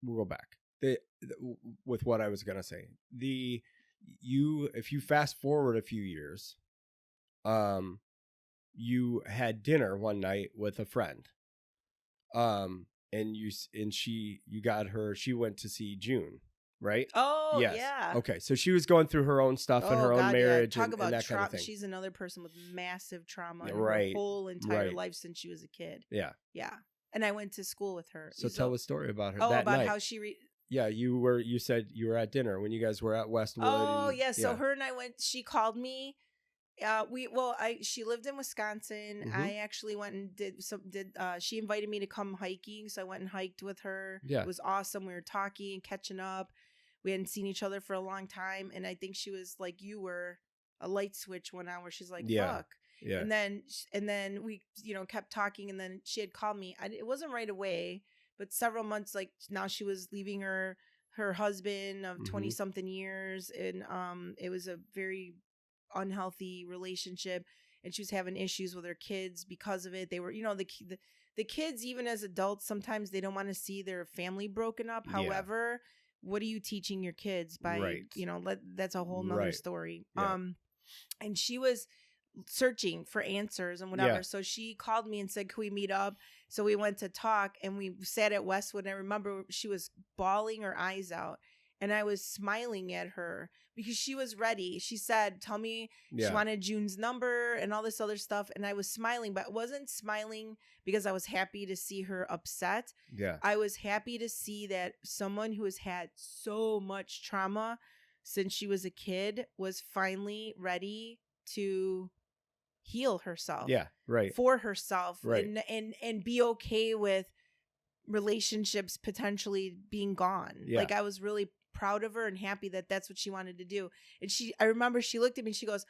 B: we'll go back with what I was going to say. If you fast forward a few years, you had dinner one night with a friend. She went to see June, right?
A: Oh,
B: yes.
A: Yeah.
B: Okay. So she was going through her own stuff and her own marriage and that kind of thing.
A: She's another person with massive trauma in
B: right.
A: her whole entire life since she was a kid.
B: Yeah.
A: Yeah. And I went to school with her.
B: So tell a story about her.
A: Oh,
B: that
A: about
B: night.
A: how she...
B: Yeah, you said you were at dinner when you guys were at Westwood.
A: Oh, yeah. So her and I went, she called me. She lived in Wisconsin.
B: Mm-hmm.
A: I actually went and she invited me to come hiking. So I went and hiked with her.
B: Yeah.
A: It was awesome. We were talking, catching up. We hadn't seen each other for a long time. And I think she was like, you were a light switch one hour. She's like, fuck.
B: Yeah.
A: And then we, kept talking. And then she had called me. It wasn't right away, but several months, like now she was leaving her her husband of
B: Mhm.
A: 20 something years, and it was a very unhealthy relationship, and she was having issues with her kids because of it. They were, the kids, even as adults, sometimes they don't want to see their family broken up.
B: Yeah.
A: However, what are you teaching your kids by,
B: Right.
A: that's a whole nother
B: Right.
A: story.
B: Yeah.
A: And she was searching for answers and whatever.
B: Yeah.
A: So she called me and said, "Can we meet up?" So we went to talk, and we sat at Westwood. And I remember she was bawling her eyes out, and I was smiling at her because she was ready. She said, "Tell me." She
B: Yeah.
A: wanted June's number and all this other stuff. And I was smiling, but I wasn't smiling because I was happy to see her upset.
B: Yeah.
A: I was happy to see that someone who has had so much trauma since she was a kid was finally ready to heal herself.
B: Yeah. Right.
A: For herself.
B: Right.
A: And be okay with relationships potentially being gone.
B: Yeah.
A: Like, I was really proud of her and happy that that's what she wanted to do. And I remember she looked at me and she goes,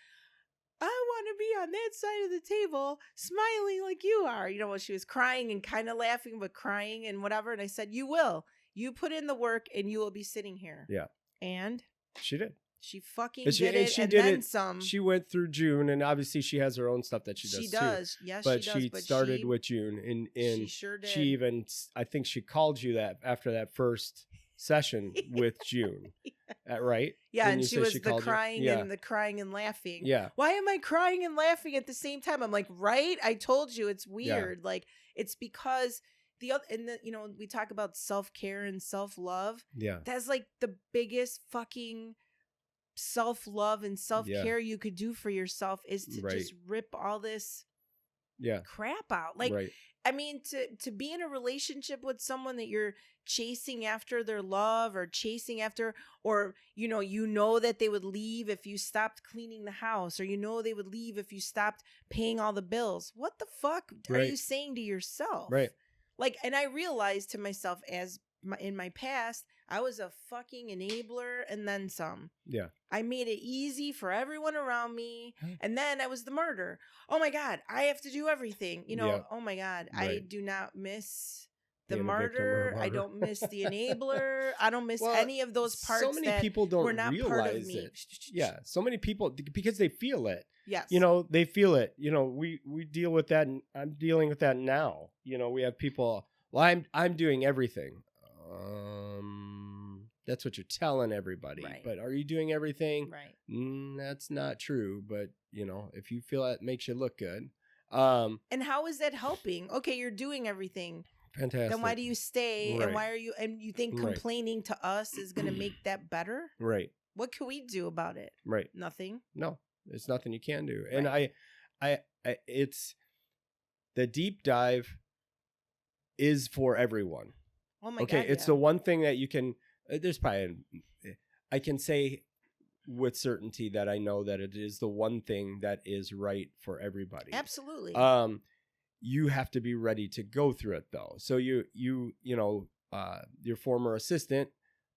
A: "I want to be on that side of the table smiling like you are." You know, she was crying and kind of laughing, but crying and whatever. And I said, "You will. You put in the work and you will be sitting here."
B: Yeah.
A: And
B: she did.
A: she fucking
B: And
A: did it,
B: she
A: and
B: did
A: then
B: it.
A: some.
B: She went through June, and obviously she has her own stuff that she does.
A: She does.
B: Too.
A: Yes,
B: But
A: she does.
B: she
A: But
B: started with June, and
A: she sure did.
B: she even, I think she called you that after that first session with June, right?
A: Yeah,
B: Didn't
A: and
B: you
A: she
B: say
A: was
B: she
A: the
B: called you?
A: crying
B: Yeah.
A: and the crying and laughing.
B: Yeah.
A: Why am I crying and laughing at the same time? I'm like, right? I told you it's weird. Like, it's because we talk about self-care and self-love.
B: Yeah.
A: That's like the biggest fucking self-love and self-care you could do for yourself is to
B: Right.
A: just rip all this
B: Yeah.
A: crap out. Like,
B: right.
A: I mean, to be in a relationship with someone that you're chasing after their love or chasing after, or, that they would leave if you stopped cleaning the house, or, they would leave if you stopped paying all the bills. What the fuck are
B: Right.
A: you saying to yourself?
B: Right.
A: Like, and I realized to myself in my past, I was a fucking enabler and then some.
B: Yeah.
A: I made it easy for everyone around me.
B: Huh.
A: And then I was the martyr. Oh my God, I have to do everything.
B: Yeah.
A: Oh my God, I
B: Right.
A: do not miss the
B: Being a victim or a
A: martyr. I
B: martyr.
A: don't miss the enabler. I don't miss
B: Well,
A: any of those parts
B: So many
A: that
B: people don't
A: were not
B: realize
A: part of me.
B: it. Yeah. So many people, because they feel it.
A: Yes.
B: They feel it. We deal with that, and I'm dealing with that now. We have people. Well, I'm doing everything. That's what you're telling everybody.
A: Right.
B: But are you doing everything?
A: Right.
B: That's not true. But if you feel that makes you look good,
A: And how is that helping? Okay, you're doing everything.
B: fantastic.
A: Then why do you stay?
B: Right.
A: And why are you? And you think
B: Right.
A: complaining to us is going to make that better?
B: Right.
A: What can we do about it?
B: Right.
A: Nothing.
B: No, there's nothing you can do. And
A: Right.
B: I it's the deep dive is for everyone.
A: Oh my
B: Okay,
A: God.
B: it's the one thing that you can. There's probably I can say with certainty that I know that it is the one thing that is right for everybody.
A: Absolutely.
B: You have to be ready to go through it though. So your former assistant,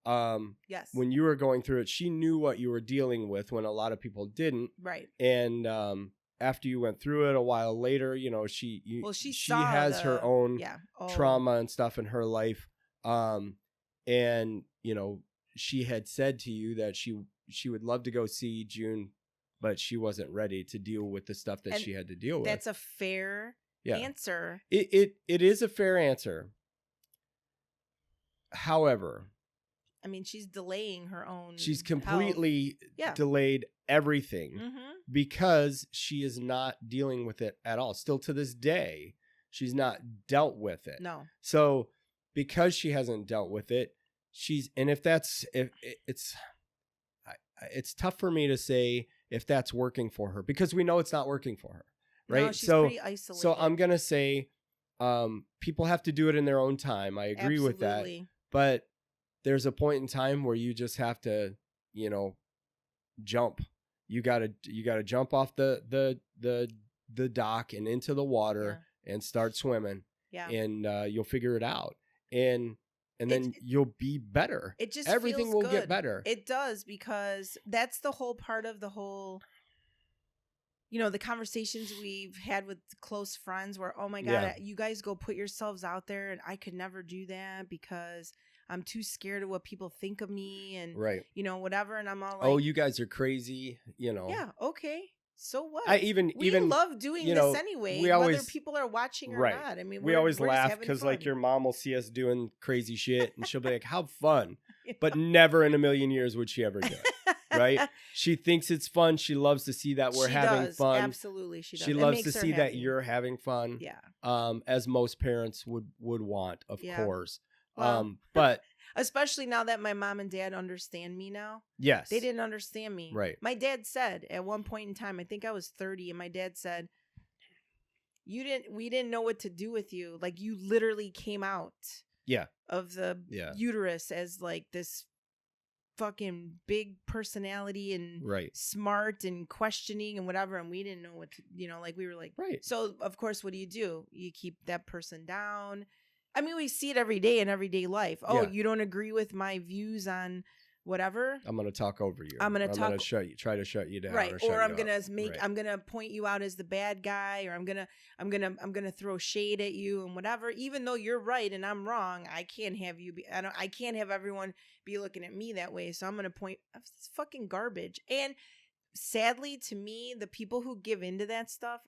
A: yes.
B: when you were going through it, she knew what you were dealing with when a lot of people didn't.
A: Right.
B: And after you went through it a while later, she
A: saw
B: has her own trauma and stuff in her life. And she had said to you that she would love to go see June, but she wasn't ready to deal with the stuff that she had to deal with.
A: That's a fair answer.
B: It is a fair answer. However,
A: I mean, she's delaying her own.
B: she's completely
A: health.
B: delayed everything
A: Mm-hmm.
B: because she is not dealing with it at all. Still to this day, she's not dealt with it.
A: No.
B: So because she hasn't dealt with it, it's tough for me to say if that's working for her because we know it's not working for her, right?
A: No, she's pretty isolated.
B: So I'm gonna say, people have to do it in their own time. I agree with that,
A: Absolutely.
B: but there's a point in time where you just have to, jump. You gotta jump off the dock and into the water and start swimming.
A: Yeah.
B: And you'll figure it out. And then you'll be better.
A: It just
B: everything
A: feels
B: will
A: good.
B: get better.
A: It does, because that's the whole part of the whole, the conversations we've had with close friends where, oh my God,
B: Yeah.
A: you guys go put yourselves out there and I could never do that because I'm too scared of what people think of me and
B: Right.
A: you know, whatever. And I'm all like,
B: Oh, you guys are crazy, you know.
A: yeah, okay. So what?
B: I even
A: We love doing
B: you
A: this
B: know,
A: anyway,
B: we
A: whether
B: always
A: people are watching or
B: right.
A: not. I mean,
B: We always
A: we're just
B: laugh
A: having
B: because like
A: fun.
B: your mom will see us doing crazy shit and she'll be like, "How fun!"
A: You
B: But
A: know?
B: never in a million years would she ever do it. Right? She thinks it's fun. She loves to see that we're
A: She
B: having
A: does.
B: fun.
A: Absolutely, she does.
B: She
A: It
B: loves
A: makes
B: to
A: her
B: see that
A: happy.
B: you're having fun.
A: Yeah.
B: As most parents would want, of
A: Yeah.
B: course.
A: Well,
B: But
A: especially now that my mom and dad understand me now.
B: yes,
A: They didn't understand me.
B: Right.
A: My dad said at one point in time, I think I was 30, and my dad said, we didn't know what to do with you. Like, you literally came out
B: Yeah.
A: of the
B: Yeah.
A: uterus as like this fucking big personality and
B: Right.
A: smart and questioning and whatever, and we didn't know what to, you know, like we were like,
B: Right.
A: so of course, what do? You keep that person down. I mean, we see it every day in everyday life. Oh,
B: Yeah.
A: you don't agree with my views on whatever,
B: I'm gonna talk over you.
A: I'm gonna
B: try to shut you down.
A: right?
B: Or, shut
A: Or I'm
B: you
A: gonna
B: up. Right.
A: I'm gonna point you out as the bad guy, or I'm gonna throw shade at you and whatever. Even though you're right and I'm wrong, I can't have you be. I can't have everyone be looking at me that way. So I'm gonna point. It's fucking garbage. And sadly, to me, the people who give into that stuff,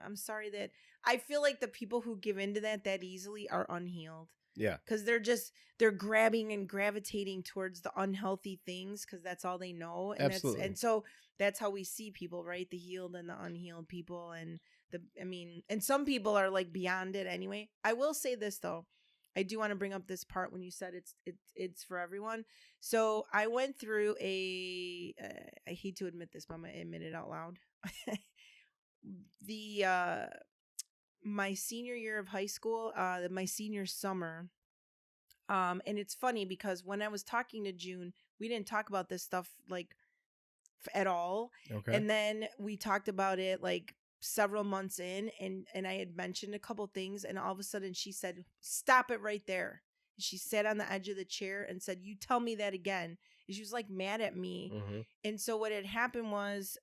A: I'm sorry that I feel like the people who give into that easily are unhealed.
B: Yeah.
A: Because they're grabbing and gravitating towards the unhealthy things because that's all they know. And
B: Absolutely.
A: and so that's how we see people, right? The healed and the unhealed people. And and some people are like beyond it anyway. I will say this though. I do want to bring up this part when you said it's for everyone. So I went through I hate to admit this, but I'm gonna admit it out loud. My senior year of high school, my senior summer. And it's funny because when I was talking to June, we didn't talk about this stuff like at all.
B: Okay.
A: And then we talked about it like several months in, and I had mentioned a couple things, and all of a sudden she said, "Stop it right there." She sat on the edge of the chair and said, "You tell me that again." And she was like mad at me.
B: Mhm.
A: And so what had happened was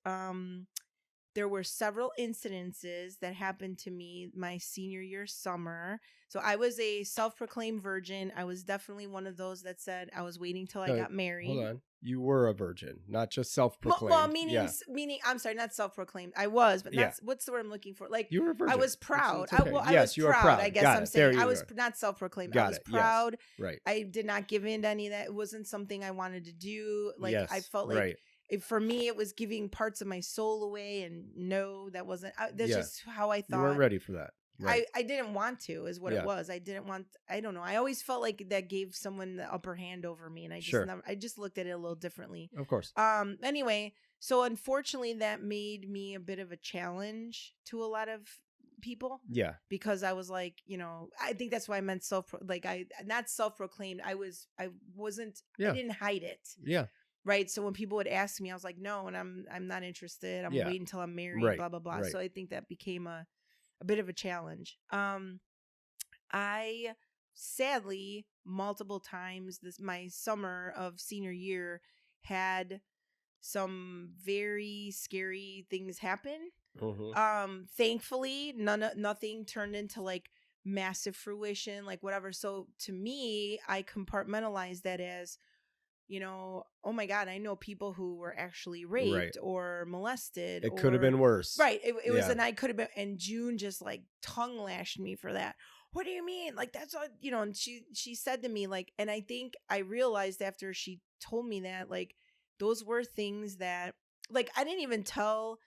A: there were several incidences that happened to me my senior year summer. So I was a self-proclaimed virgin. I was definitely one of those that said I was waiting till I got married.
B: Hold on. You were a virgin, not just self-proclaimed.
A: Well, meaning, I'm sorry, not self-proclaimed. I was, but
B: Yeah.
A: what's the word I'm looking for? Like,
B: You were a virgin.
A: I was proud.
B: It's okay.
A: I
B: Yes,
A: was
B: you were
A: proud.
B: proud.
A: I guess
B: Got
A: I'm
B: it. There
A: saying
B: you
A: I was
B: go.
A: not self-proclaimed.
B: Got
A: I was
B: it. Yes.
A: proud.
B: Right.
A: I did not give in to any of that. It wasn't something I wanted to do. Like,
B: Yes.
A: I felt like
B: Right.
A: for me, it was giving parts of my soul away. And no, that wasn't. That's
B: Yeah.
A: just how I thought.
B: You weren't ready for that. Right.
A: I didn't want to, is what
B: Yeah.
A: it was. I didn't want. I don't know. I always felt like that gave someone the upper hand over me, and I just
B: Sure.
A: never. I just looked at it a little differently.
B: Of course.
A: Anyway, so unfortunately that made me a bit of a challenge to a lot of people
B: Yeah.
A: because I was like, I think that's why I meant not self-proclaimed. I wasn't,
B: Yeah.
A: I didn't hide it.
B: Yeah.
A: Right. So when people would ask me, I was like, no, and I'm not interested. I'm
B: Yeah.
A: waiting until I'm married,
B: Right.
A: blah, blah, blah.
B: Right.
A: So I think that became a bit of a challenge. I sadly multiple times my summer of senior year had some very scary things happen.
B: Mhm.
A: Thankfully nothing turned into like massive fruition, like whatever. So to me, I compartmentalized that as, oh my God, I know people who were actually raped
B: Right.
A: or molested.
B: It could have been worse.
A: Right. It was,
B: Yeah.
A: and I could have been, and June just like tongue lashed me for that. What do you mean? Like, that's all, and she said to me, like, and I think I realized after she told me that, like, those were things that, like, I didn't even tell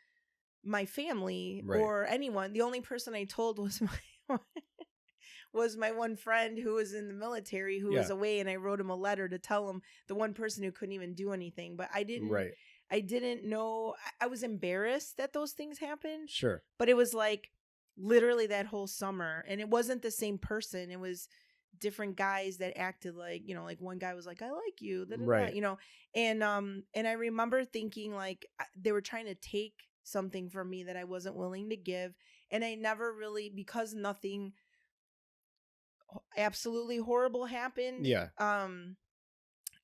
A: my family
B: Right.
A: or anyone. The only person I told was my one friend who was in the military, who was
B: Yeah.
A: away, and I wrote him a letter to tell him, the one person who couldn't even do anything. But I didn't know. I was embarrassed that those things happened.
B: Sure.
A: But it was like literally that whole summer, and it wasn't the same person. It was different guys that acted like, like one guy was like, "I like you,"
B: Right.
A: and I remember thinking like they were trying to take something from me that I wasn't willing to give, and I never really, because nothing absolutely horrible happened.
B: Yeah.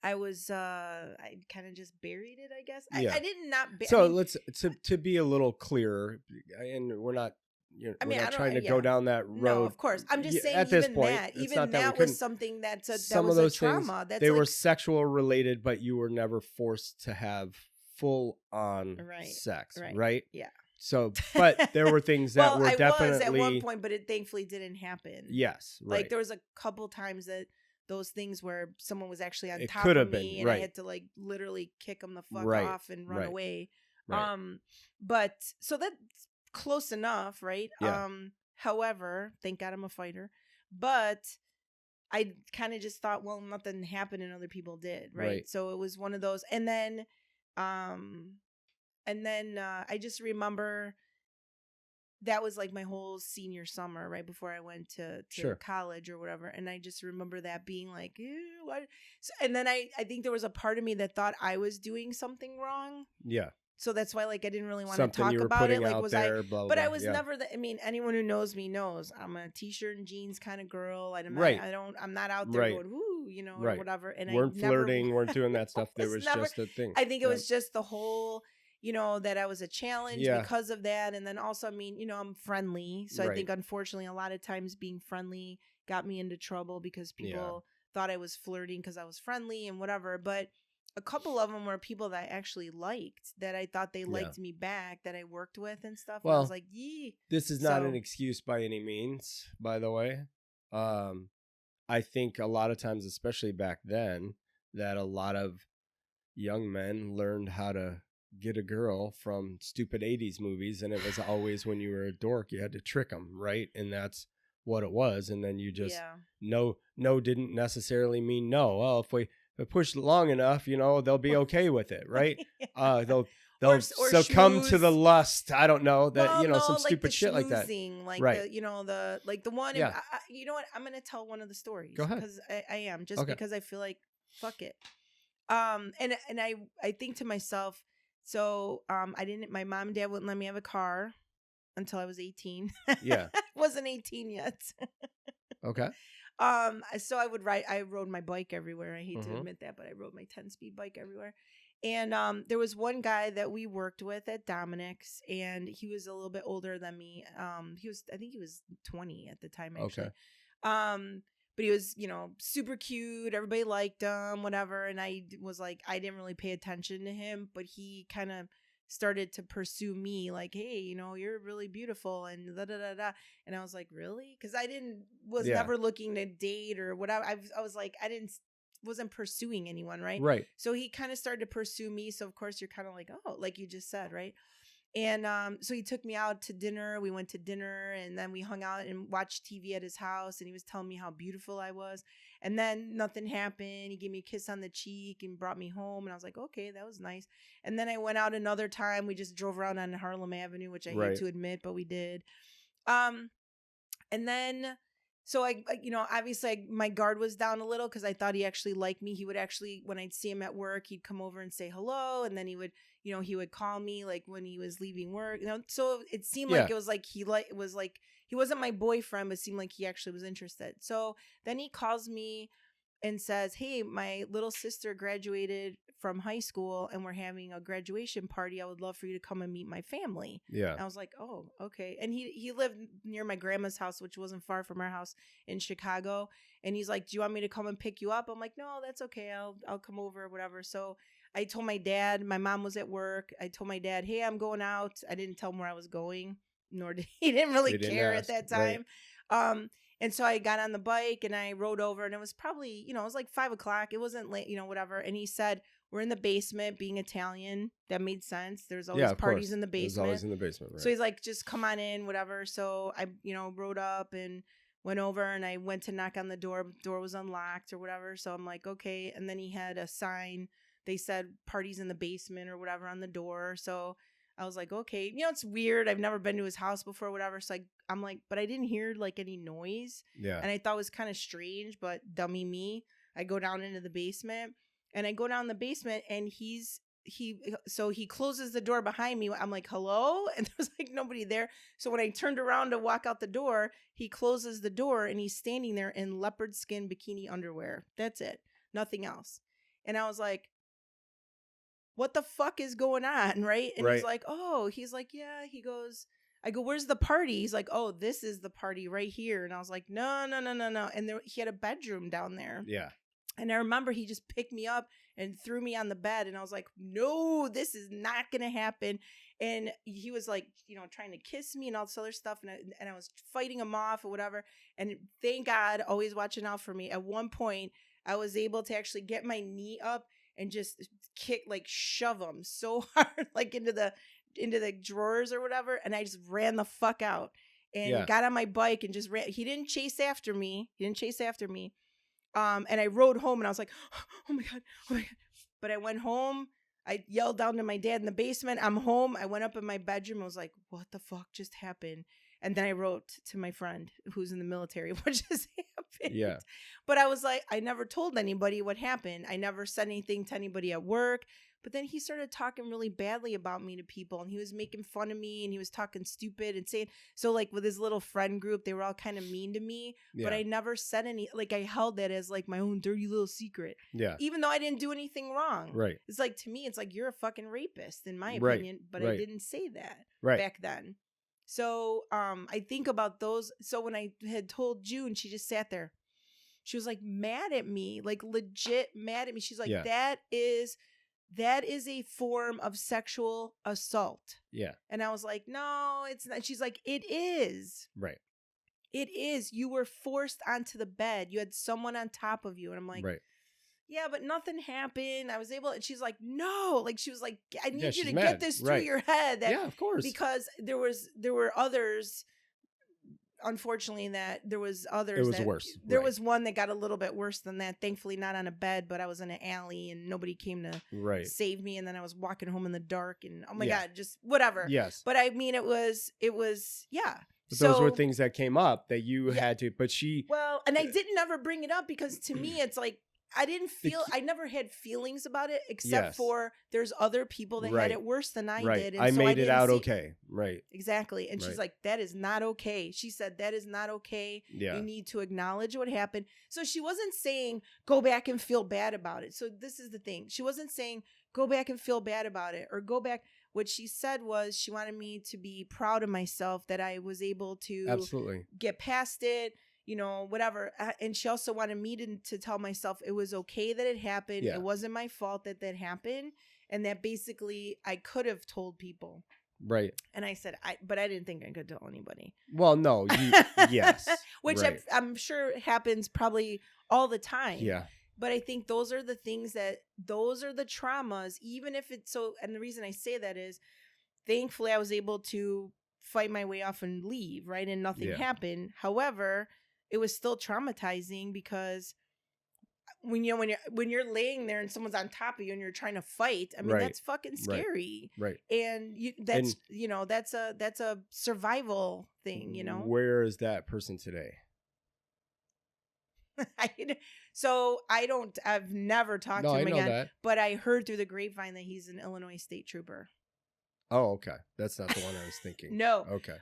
A: I was I kind of just buried it, I guess.
B: Yeah.
A: I did not
B: So let's to be a little clearer, and we're not
A: I
B: we're
A: mean,
B: not
A: I don't.
B: trying to
A: Yeah.
B: go down that road.
A: No, of course. I'm just saying.
B: At this
A: Even
B: point,
A: that,
B: it's
A: even
B: not that we
A: that
B: couldn't.
A: was something that
B: Some
A: was
B: of those
A: a trauma.
B: things,
A: That's
B: they
A: like,
B: were sexual related, but you were never forced to have full on
A: Right,
B: sex,
A: right.
B: right?
A: Yeah.
B: So, but there were things that
A: well,
B: were
A: I
B: definitely
A: was at one point, but it thankfully didn't happen.
B: yes, right.
A: Like there was a couple times that those things where someone was actually on
B: It
A: top
B: could
A: of
B: have been,
A: me, and I
B: right.
A: had to like literally kick them the fuck
B: Right,
A: off and run
B: right,
A: away.
B: right.
A: But so that's close enough, right?
B: Yeah.
A: However, thank God I'm a fighter. But I kind of just thought, well, nothing happened and other people did, right?
B: Right.
A: So it was one of those. And then I just remember that was like my whole senior summer, right before I went to
B: Sure.
A: college or whatever. And I just remember that being like, ew, what? So, and then I think there was a part of me that thought I was doing something wrong.
B: Yeah.
A: So that's why like I didn't really want to
B: Something
A: talk
B: you were
A: about
B: putting
A: it. Like
B: out
A: was
B: there,
A: I
B: blah, blah,
A: but I
B: blah.
A: was
B: Yeah.
A: never I mean, anyone who knows me knows I'm a t-shirt and jeans kind of girl.
B: Right.
A: I'm not out there
B: Right.
A: going, woo, you know, or
B: Right.
A: whatever. And
B: Weren't
A: I never
B: flirting, weren't doing that stuff. There was
A: never-
B: just a thing.
A: I think it
B: Yeah.
A: was just the whole, you know, that I was a challenge
B: Yeah.
A: because of that. And then also, I mean, you know, I'm friendly. So I
B: Right.
A: think unfortunately a lot of times being friendly got me into trouble because people thought I was flirting because I was friendly and whatever. But a couple of them were people that I actually liked, that I thought they liked me back, that I worked with and stuff. And I was like, yee.
B: This is not
A: So-
B: an excuse by any means, by the way. I think a lot of times, especially back then, that a lot of young men learned how to get a girl from stupid 80s movies, and it was always when you were a dork, you had to trick them, right? And that's what it was. And then you just no didn't necessarily mean no. Well, if we push long enough, you know, they'll be okay with it, right? They'll
A: Or
B: succumb to the
A: schmooze.
B: lust. I don't know that,
A: Well,
B: you know,
A: no,
B: some
A: like
B: stupid
A: the
B: shit like that.
A: schmoozing, like
B: Right.
A: the, you know, the one.
B: Yeah.
A: You know what? I'm gonna tell one of the stories.
B: Go ahead.
A: Because I am just
B: Okay.
A: because I feel like fuck it. And I think to myself, so my mom and dad wouldn't let me have a car until I was 18.
B: Yeah.
A: I wasn't 18 yet.
B: Okay.
A: So I rode my bike everywhere. I hate to
B: Mhm.
A: admit that, but I rode my 10-speed bike everywhere. And there was one guy that we worked with at Dominic's, and he was a little bit older than me. I think he was 20 at the time, actually.
B: Okay.
A: But he was, you know, super cute. Everybody liked him, whatever. And I was like, I didn't really pay attention to him, but he kind of started to pursue me, like, hey, you know, you're really beautiful, and da da da da. And I was like, really? Because I was never looking to date or whatever. I was like, wasn't pursuing anyone, right?
B: Right.
A: So he kind of started to pursue me. So of course you're kind of like, oh, like you just said, right? And so he took me out to dinner. We went to dinner, and then we hung out and watched TV at his house. And he was telling me how beautiful I was. And then nothing happened. He gave me a kiss on the cheek and brought me home. And I was like, okay, that was nice. And then I went out another time. We just drove around on Harlem Avenue, which I hate to admit, but we did. And then, so I you know, obviously my guard was down a little because I thought he actually liked me. He would actually, when I'd see him at work, he'd come over and say hello. And then he would, you know, he would call me like when he was leaving work, you know. So it seemed like it was like he wasn't my boyfriend, but it seemed like he actually was interested. So then he calls me and says, hey, my little sister graduated from high school and we're having a graduation party. I would love for you to come and meet my family.
B: Yeah.
A: And I was like, oh, okay. And he lived near my grandma's house, which wasn't far from our house in Chicago. And he's like, do you want me to come and pick you up? I'm like, no, that's okay. I'll come over or whatever. So I told my dad, my mom was at work. I told my dad, hey, I'm going out. I didn't tell him where I was going, nor did he didn't really care at that time. Right. And so I got on the bike and I rode over, and it was probably, you know, it was like 5:00. It wasn't late, you know, whatever. And he said, we're in the basement. Being Italian, that made sense. There's always parties in the basement.
B: There's always in the basement, right.
A: So he's like, just come on in, whatever. So I, you know, rode up and went over, and I went to knock on the door. Door was unlocked or whatever. So I'm like, okay. And then he had a sign. They said parties in the basement or whatever on the door. So I was like, okay, you know, it's weird. I've never been to his house before, whatever. So I'm like, but I didn't hear like any noise.
B: Yeah.
A: And I thought it was kind of strange, but dummy me. I go down into the basement, and I go down the basement, and he closes the door behind me. I'm like, hello? And there was like nobody there. So when I turned around to walk out the door, he closes the door, and he's standing there in leopard skin bikini underwear. That's it. Nothing else. And I was like, what the fuck is going on, right? And he's like, oh, he's like, yeah. He goes, I go, where's the party? He's like, oh, this is the party right here. And I was like, no. And he had a bedroom down there.
B: Yeah.
A: And I remember he just picked me up and threw me on the bed. And I was like, no, this is not going to happen. And he was like, trying to kiss me and all this other stuff. And I was fighting him off or whatever. And thank God, always watching out for me. At one point, I was able to actually get my knee up and just shove him so hard, like into the drawers or whatever. And I just ran the fuck out and got on my bike and just ran. He didn't chase after me. And I rode home and I was like, oh my God. But I went home. I yelled down to my dad in the basement. I'm home. I went up in my bedroom. I was like, what the fuck just happened? And then I wrote to my friend who's in the military, what just happened?
B: Yeah.
A: But I was like, I never told anybody what happened. I never said anything to anybody at work. But then he started talking really badly about me to people, and he was making fun of me, and he was talking stupid and saying, so like with his little friend group, they were all kind of mean to me, but I never said any, like I held that as like my own dirty little secret.
B: Yeah.
A: Even though I didn't do anything wrong.
B: Right.
A: It's like, to me, it's like, you're a fucking rapist in my opinion, but I didn't say that back then. So I think about those. So when I had told June, she just sat there. She was like mad at me, like legit mad at me. She's like, that is a form of sexual assault.
B: Yeah.
A: And I was like, no, it's not. She's like, it is.
B: Right.
A: It is. You were forced onto the bed. You had someone on top of you. And I'm like, yeah, but nothing happened. I was able, and she's like, no. Like, she was like, I need you to get this through your head. That,
B: yeah, of course.
A: Because there were others, unfortunately, that there was others.
B: It was worse.
A: There was one that got a little bit worse than that. Thankfully, not on a bed, but I was in an alley and nobody came to save me. And then I was walking home in the dark and oh my God, just whatever.
B: Yes.
A: But I mean, it was, yeah.
B: But those were things that came up that you had to, but
A: well, and I didn't ever bring it up because to me, it's like, I never had feelings about it except for there's other people that had it worse than I did. And
B: I made it out okay. Right.
A: Exactly. And she's like, that is not okay. She said, that is not okay.
B: Yeah.
A: You need to acknowledge what happened. So she wasn't saying, go back and feel bad about it. So this is the thing. She wasn't saying, go back and feel bad about it or go back. What she said was she wanted me to be proud of myself that I was able to get past it. Whatever. And she also wanted me to tell myself it was okay that it happened. Yeah. It wasn't my fault that happened. And that basically I could have told people.
B: Right.
A: And I said, but I didn't think I could tell anybody.
B: Well, no. Yes.
A: Which I'm sure happens probably all the time.
B: Yeah.
A: But I think those are the things those are the traumas, even if it's so. And the reason I say that is thankfully I was able to fight my way off and leave. Right. And nothing happened. However, it was still traumatizing because when you're laying there and someone's on top of you and you're trying to fight, I mean, that's fucking scary.
B: Right.
A: And that's a survival thing,
B: Where is that person today?
A: I've never talked to him again,
B: that.
A: But I heard through the grapevine that he's an Illinois state trooper.
B: Oh, okay. That's not the one I was thinking.
A: No.
B: Okay.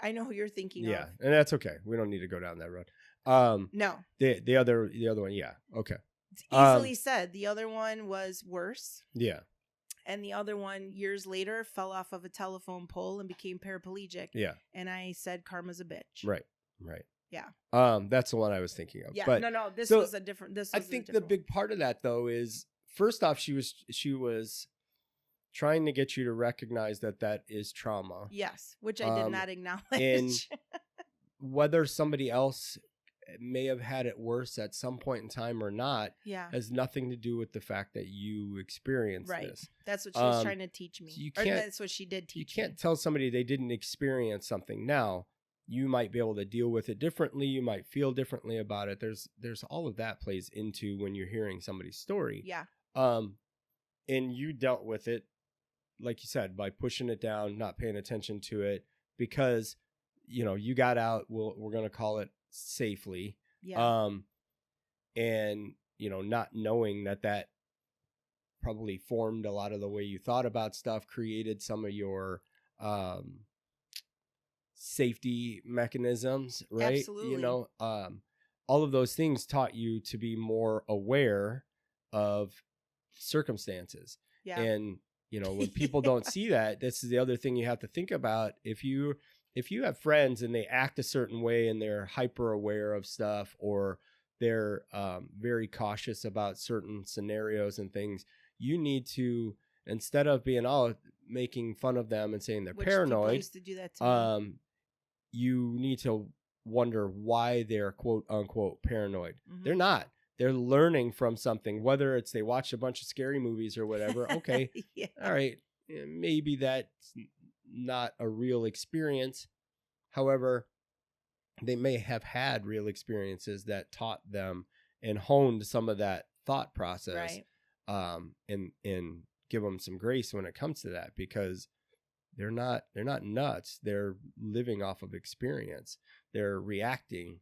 A: I know who you're thinking of.
B: Yeah, and that's okay. We don't need to go down that road.
A: No.
B: The other one, yeah. Okay.
A: It's easily said. The other one was worse.
B: Yeah.
A: And the other one, years later, fell off of a telephone pole and became paraplegic.
B: Yeah.
A: And I said, karma's a bitch.
B: Right.
A: Yeah.
B: That's the one I was thinking of.
A: Yeah.
B: But,
A: no. This was a different.
B: I think the big part of that though is first off, she was trying to get you to recognize that is trauma.
A: Yes, which I did not acknowledge.
B: And whether somebody else may have had it worse at some point in time or not has nothing to do with the fact that you experienced this.
A: That's what she was trying to teach me. That's what she did teach me.
B: You can't tell somebody they didn't experience something. Now, you might be able to deal with it differently. You might feel differently about it. There's all of that plays into when you're hearing somebody's story.
A: Yeah.
B: And you dealt with it, like you said, by pushing it down, not paying attention to it, because, you got out, we're going to call it safely.
A: Yeah.
B: And, not knowing that probably formed a lot of the way you thought about stuff, created some of your safety mechanisms, right?
A: Absolutely.
B: All of those things taught you to be more aware of circumstances.
A: Yeah.
B: And, when people don't see that, this is the other thing you have to think about. If you have friends and they act a certain way and they're hyper aware of stuff, or they're very cautious about certain scenarios and things, you need to, instead of being making fun of them and saying they're paranoid,
A: people used to do that to me.
B: You need to wonder why they're quote unquote paranoid. They're not. They're learning from something, whether it's they watched a bunch of scary movies or whatever. Okay.
A: Yeah.
B: All right. Maybe that's not a real experience. However, they may have had real experiences that taught them and honed some of that thought process. Right. And give them some grace when it comes to that, because they're not nuts. They're living off of experience. They're reacting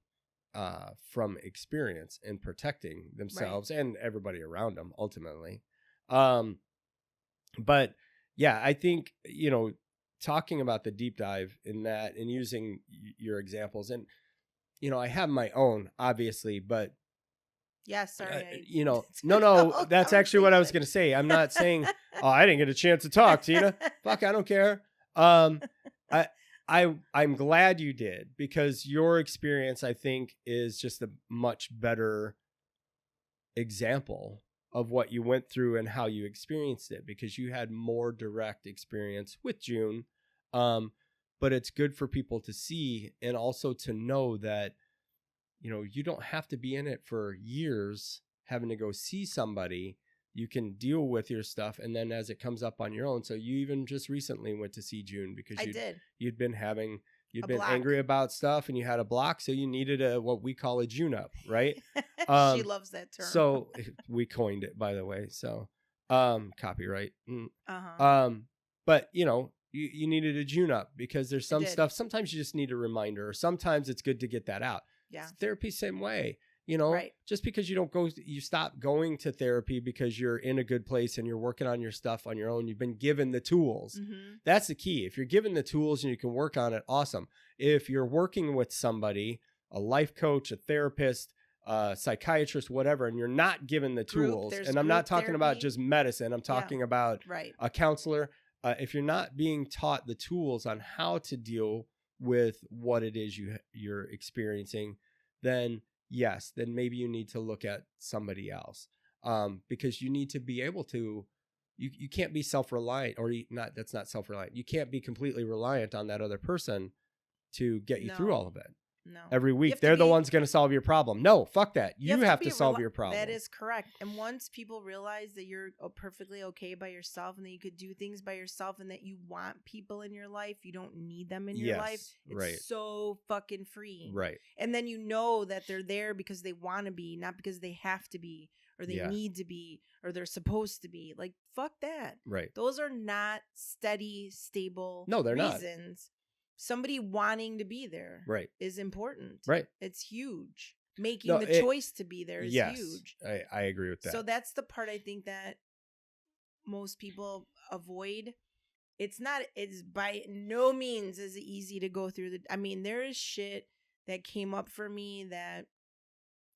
B: from experience and protecting themselves and everybody around them ultimately. But yeah, I think, talking about the deep dive in that and using your examples, and, I have my own, obviously, but
A: yeah, sorry.
B: No, that's actually what I was going to say. I'm not saying, I didn't get a chance to talk, Tina. Fuck, I don't care. I'm glad you did, because your experience, I think, is just a much better example of what you went through and how you experienced it, because you had more direct experience with June. But it's good for people to see, and also to know that, you don't have to be in it for years having to go see somebody. You can deal with your stuff, and then as it comes up on your own. So you even just recently went to see June because you'd been angry about stuff, and you had a block, so you needed what we call a June up, right?
A: She loves that term.
B: So we coined it, by the way. So copyright. But you needed a June up because there's some stuff. Sometimes you just need a reminder, or sometimes it's good to get that out.
A: Yeah,
B: therapy, same way.
A: Right.
B: Just because you stop going to therapy because you're in a good place and you're working on your stuff on your own. You've been given the tools. That's the key. If you're given the tools and you can work on it, awesome. If you're working with somebody, a life coach, a therapist, a psychiatrist, whatever, and you're not given the tools, and I'm not talking about just medicine, I'm talking about a counselor. If you're not being taught the tools on how to deal with what it is you're experiencing, then yes, then maybe you need to look at somebody else, because you need to be able to, you can't be self-reliant, or that's not self-reliant. You can't be completely reliant on that other person to get you through all of it.
A: No.
B: Every week, they're the ones going to solve your problem. No, fuck that. You have to solve your problem.
A: That is correct. And once people realize that you're perfectly okay by yourself, and that you could do things by yourself, and that you want people in your life, you don't need them in your life. It's so fucking freeing.
B: Right.
A: And then you know that they're there because they want to be, not because they have to be, or they need to be, or they're supposed to be. Like, fuck that.
B: Right.
A: Those are not steady, stable reasons. Somebody wanting to be there is important.
B: Right.
A: It's huge. Making the choice to be there is huge.
B: I agree with that.
A: So that's the part I think that most people avoid. It's by no means is it easy to go through there is shit that came up for me that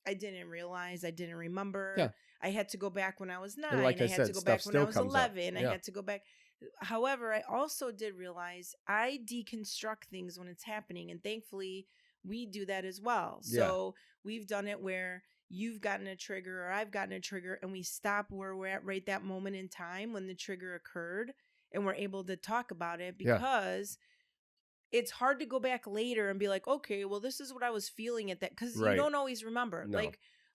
A: I didn't realize, I didn't remember.
B: Yeah.
A: I had to go back when I was 9.
B: Like
A: I had to go back when I was 11. I had to go back. However, I also did realize I deconstruct things when it's happening, and thankfully we do that as well. So we've done it where you've gotten a trigger or I've gotten a trigger, and we stop where we're at right that moment in time when the trigger occurred, and we're able to talk about it, because it's hard to go back later and be like, okay, well, this is what I was feeling at that, because you don't always remember. No.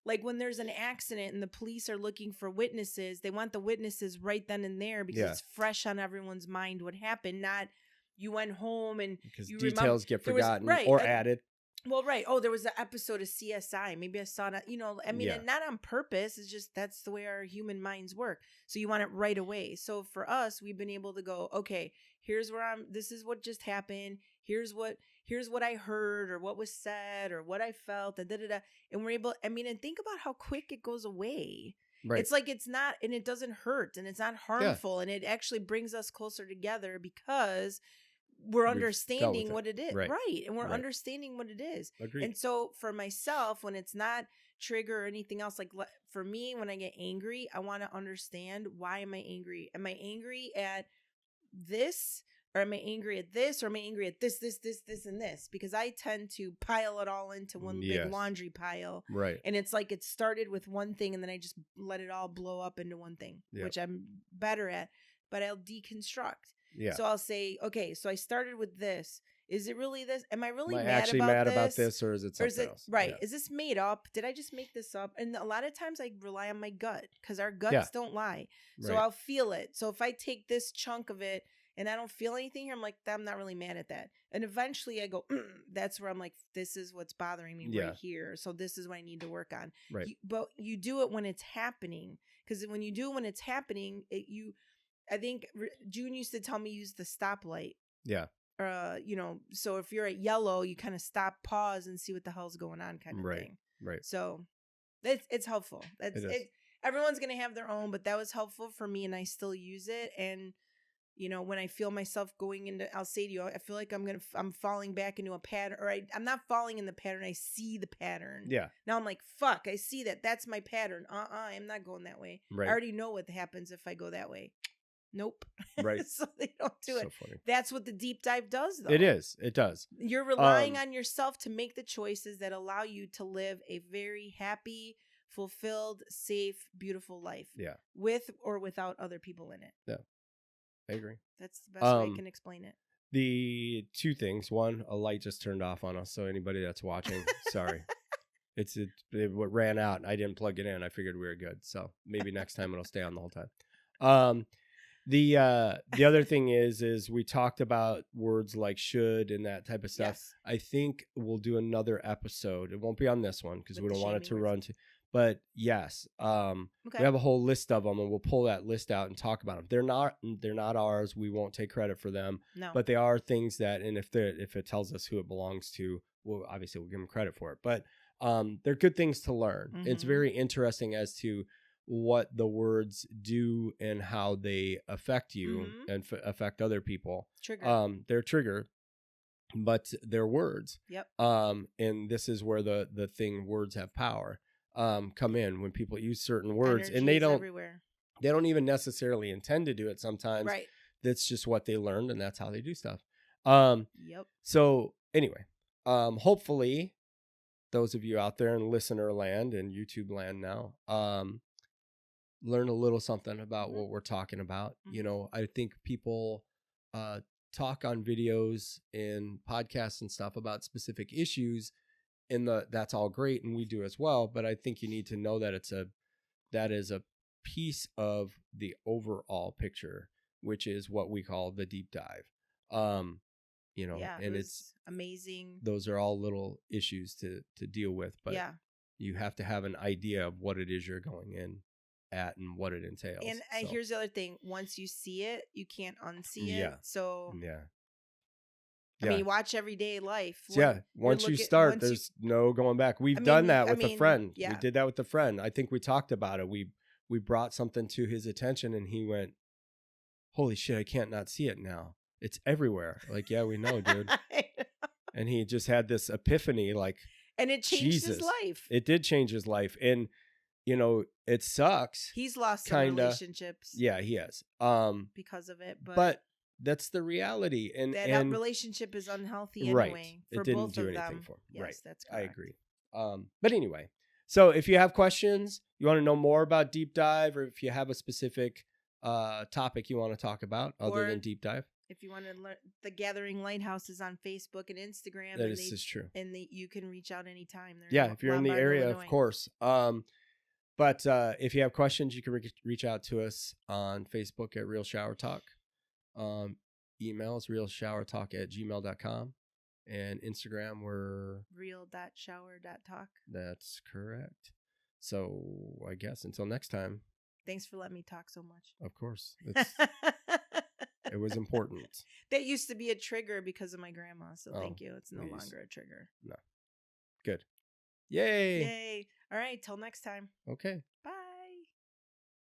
A: Like when there's an accident and the police are looking for witnesses, they want the witnesses right then and there, because it's fresh on everyone's mind what happened. Not you went home and
B: because details get forgotten or added.
A: Well, right. Oh, there was an episode of CSI. Maybe I saw that, not on purpose. It's just that's the way our human minds work. So you want it right away. So for us, we've been able to go, okay, here's where this is what just happened. Here's what I heard, or what was said, or what I felt, and and we're able, and think about how quick it goes away. Right. It's like it's not, and it doesn't hurt, and it's not harmful, and it actually brings us closer together because we're understanding what it is. Right. And we're understanding what it is.
B: Agreed.
A: And so for myself, when it's not trigger or anything else. Like for me, when I get angry, I want to understand, why am I angry? Am I angry at this? Or am I angry at this? Or am I angry at this, and this? Because I tend to pile it all into one big laundry pile.
B: Right.
A: And it's like it started with one thing and then I just let it all blow up into one thing, which I'm better at. But I'll deconstruct.
B: Yeah.
A: So I'll say, okay, so I started with this. Is it really this? Am I really
B: mad about this, or is it something else?
A: Right.
B: Yeah.
A: Is this made up? Did I just make this up? And a lot of times I rely on my gut, because our guts don't lie. So I'll feel it. So if I take this chunk of it and I don't feel anything here, I'm like, I'm not really mad at that. And eventually I go, that's where I'm like, this is what's bothering me right here. So this is what I need to work on.
B: Right.
A: But you do it when it's happening. Because when you do it when it's happening, I think June used to tell me, use the stoplight.
B: Yeah.
A: So if you're at yellow, you kind of stop, pause, and see what the hell's going on, kind of thing.
B: Right.
A: So it's helpful. Everyone's gonna have their own, but that was helpful for me, and I still use it. And when I feel myself going into, I'll say to you, I feel like I'm falling back into a pattern, or I'm not falling in the pattern. I see the pattern.
B: Yeah.
A: Now I'm like, fuck, I see that. That's my pattern. I'm not going that way.
B: Right.
A: I already know what happens if I go that way. Nope.
B: Right.
A: So they don't do it.
B: Funny.
A: That's what the deep dive does, though.
B: It is. It does.
A: You're relying on yourself to make the choices that allow you to live a very happy, fulfilled, safe, beautiful life.
B: Yeah.
A: With or without other people in it.
B: Yeah. I agree.
A: That's the best way I can explain it.
B: The two things. One, a light just turned off on us. So anybody that's watching, sorry. It ran out and I didn't plug it in. I figured we were good. So maybe next time it'll stay on the whole time. The other thing is we talked about words like should and that type of stuff.
A: Yes.
B: I think we'll do another episode. It won't be on this one because we don't want it to run to. But yes, we have a whole list of them, and we'll pull that list out and talk about them. They're not ours. We won't take credit for them.
A: No.
B: But they are things that, and if it tells us who it belongs to, we'll give them credit for it. But they're good things to learn. Mm-hmm. It's very interesting as to what the words do and how they affect you and affect other people.
A: Trigger.
B: They're trigger, but they're words.
A: Yep.
B: And this is where the thing words have power come in when people use certain words.
A: Energy
B: and they don't
A: everywhere.
B: They don't even necessarily intend to do it sometimes.
A: Right.
B: That's just what they learned, and that's how they do stuff.
A: Yep.
B: So anyway, hopefully those of you out there in listener land and YouTube land now, learn a little something about what we're talking about. Mm-hmm. I think people talk on videos and podcasts and stuff about specific issues, and that's all great, and we do as well. But I think you need to know that that is a piece of the overall picture, which is what we call the deep dive. And it's
A: amazing.
B: Those are all little issues to deal with, but you have to have an idea of what it is you're going in at and what it entails.
A: And here's the other thing. Once you see it, you can't unsee it. So I mean, watch Everyday Life.
B: Once you start, there's no going back. We've done that with a friend.
A: Yeah.
B: We did that with a friend. I think we talked about it. We brought something to his attention and he went, holy shit, I can't not see it now. It's everywhere. Like, yeah, we know, dude. And he just had this epiphany,
A: and it changed his life.
B: It did change his life. And, it sucks.
A: He's lost some relationships.
B: Yeah, he has.
A: Because of it.
B: But that's the reality. And
A: that relationship is unhealthy anyway. For
B: it didn't
A: both
B: do
A: of
B: anything
A: them.
B: for him.
A: Yes,
B: right.
A: That's correct.
B: I agree. But anyway, so if you have questions, you want to know more about Deep Dive, or if you have a specific topic you want to talk about other than Deep Dive. If
A: you want to learn, the Gathering Lighthouse is on Facebook and Instagram.
B: That is true.
A: And you can reach out anytime.
B: If you're in the area, Illinois. Of course. But if you have questions, you can reach out to us on Facebook at Real Shower Talk. Email is realshowertalk@gmail.com. And Instagram, we're
A: real.shower.talk.
B: That's correct. So I guess until next time.
A: Thanks for letting me talk so much.
B: Of course. It was important.
A: That used to be a trigger because of my grandma. So thank you. It's no longer a trigger.
B: No. Good. Yay.
A: Yay. All right. Till next time.
B: Okay.
A: Bye.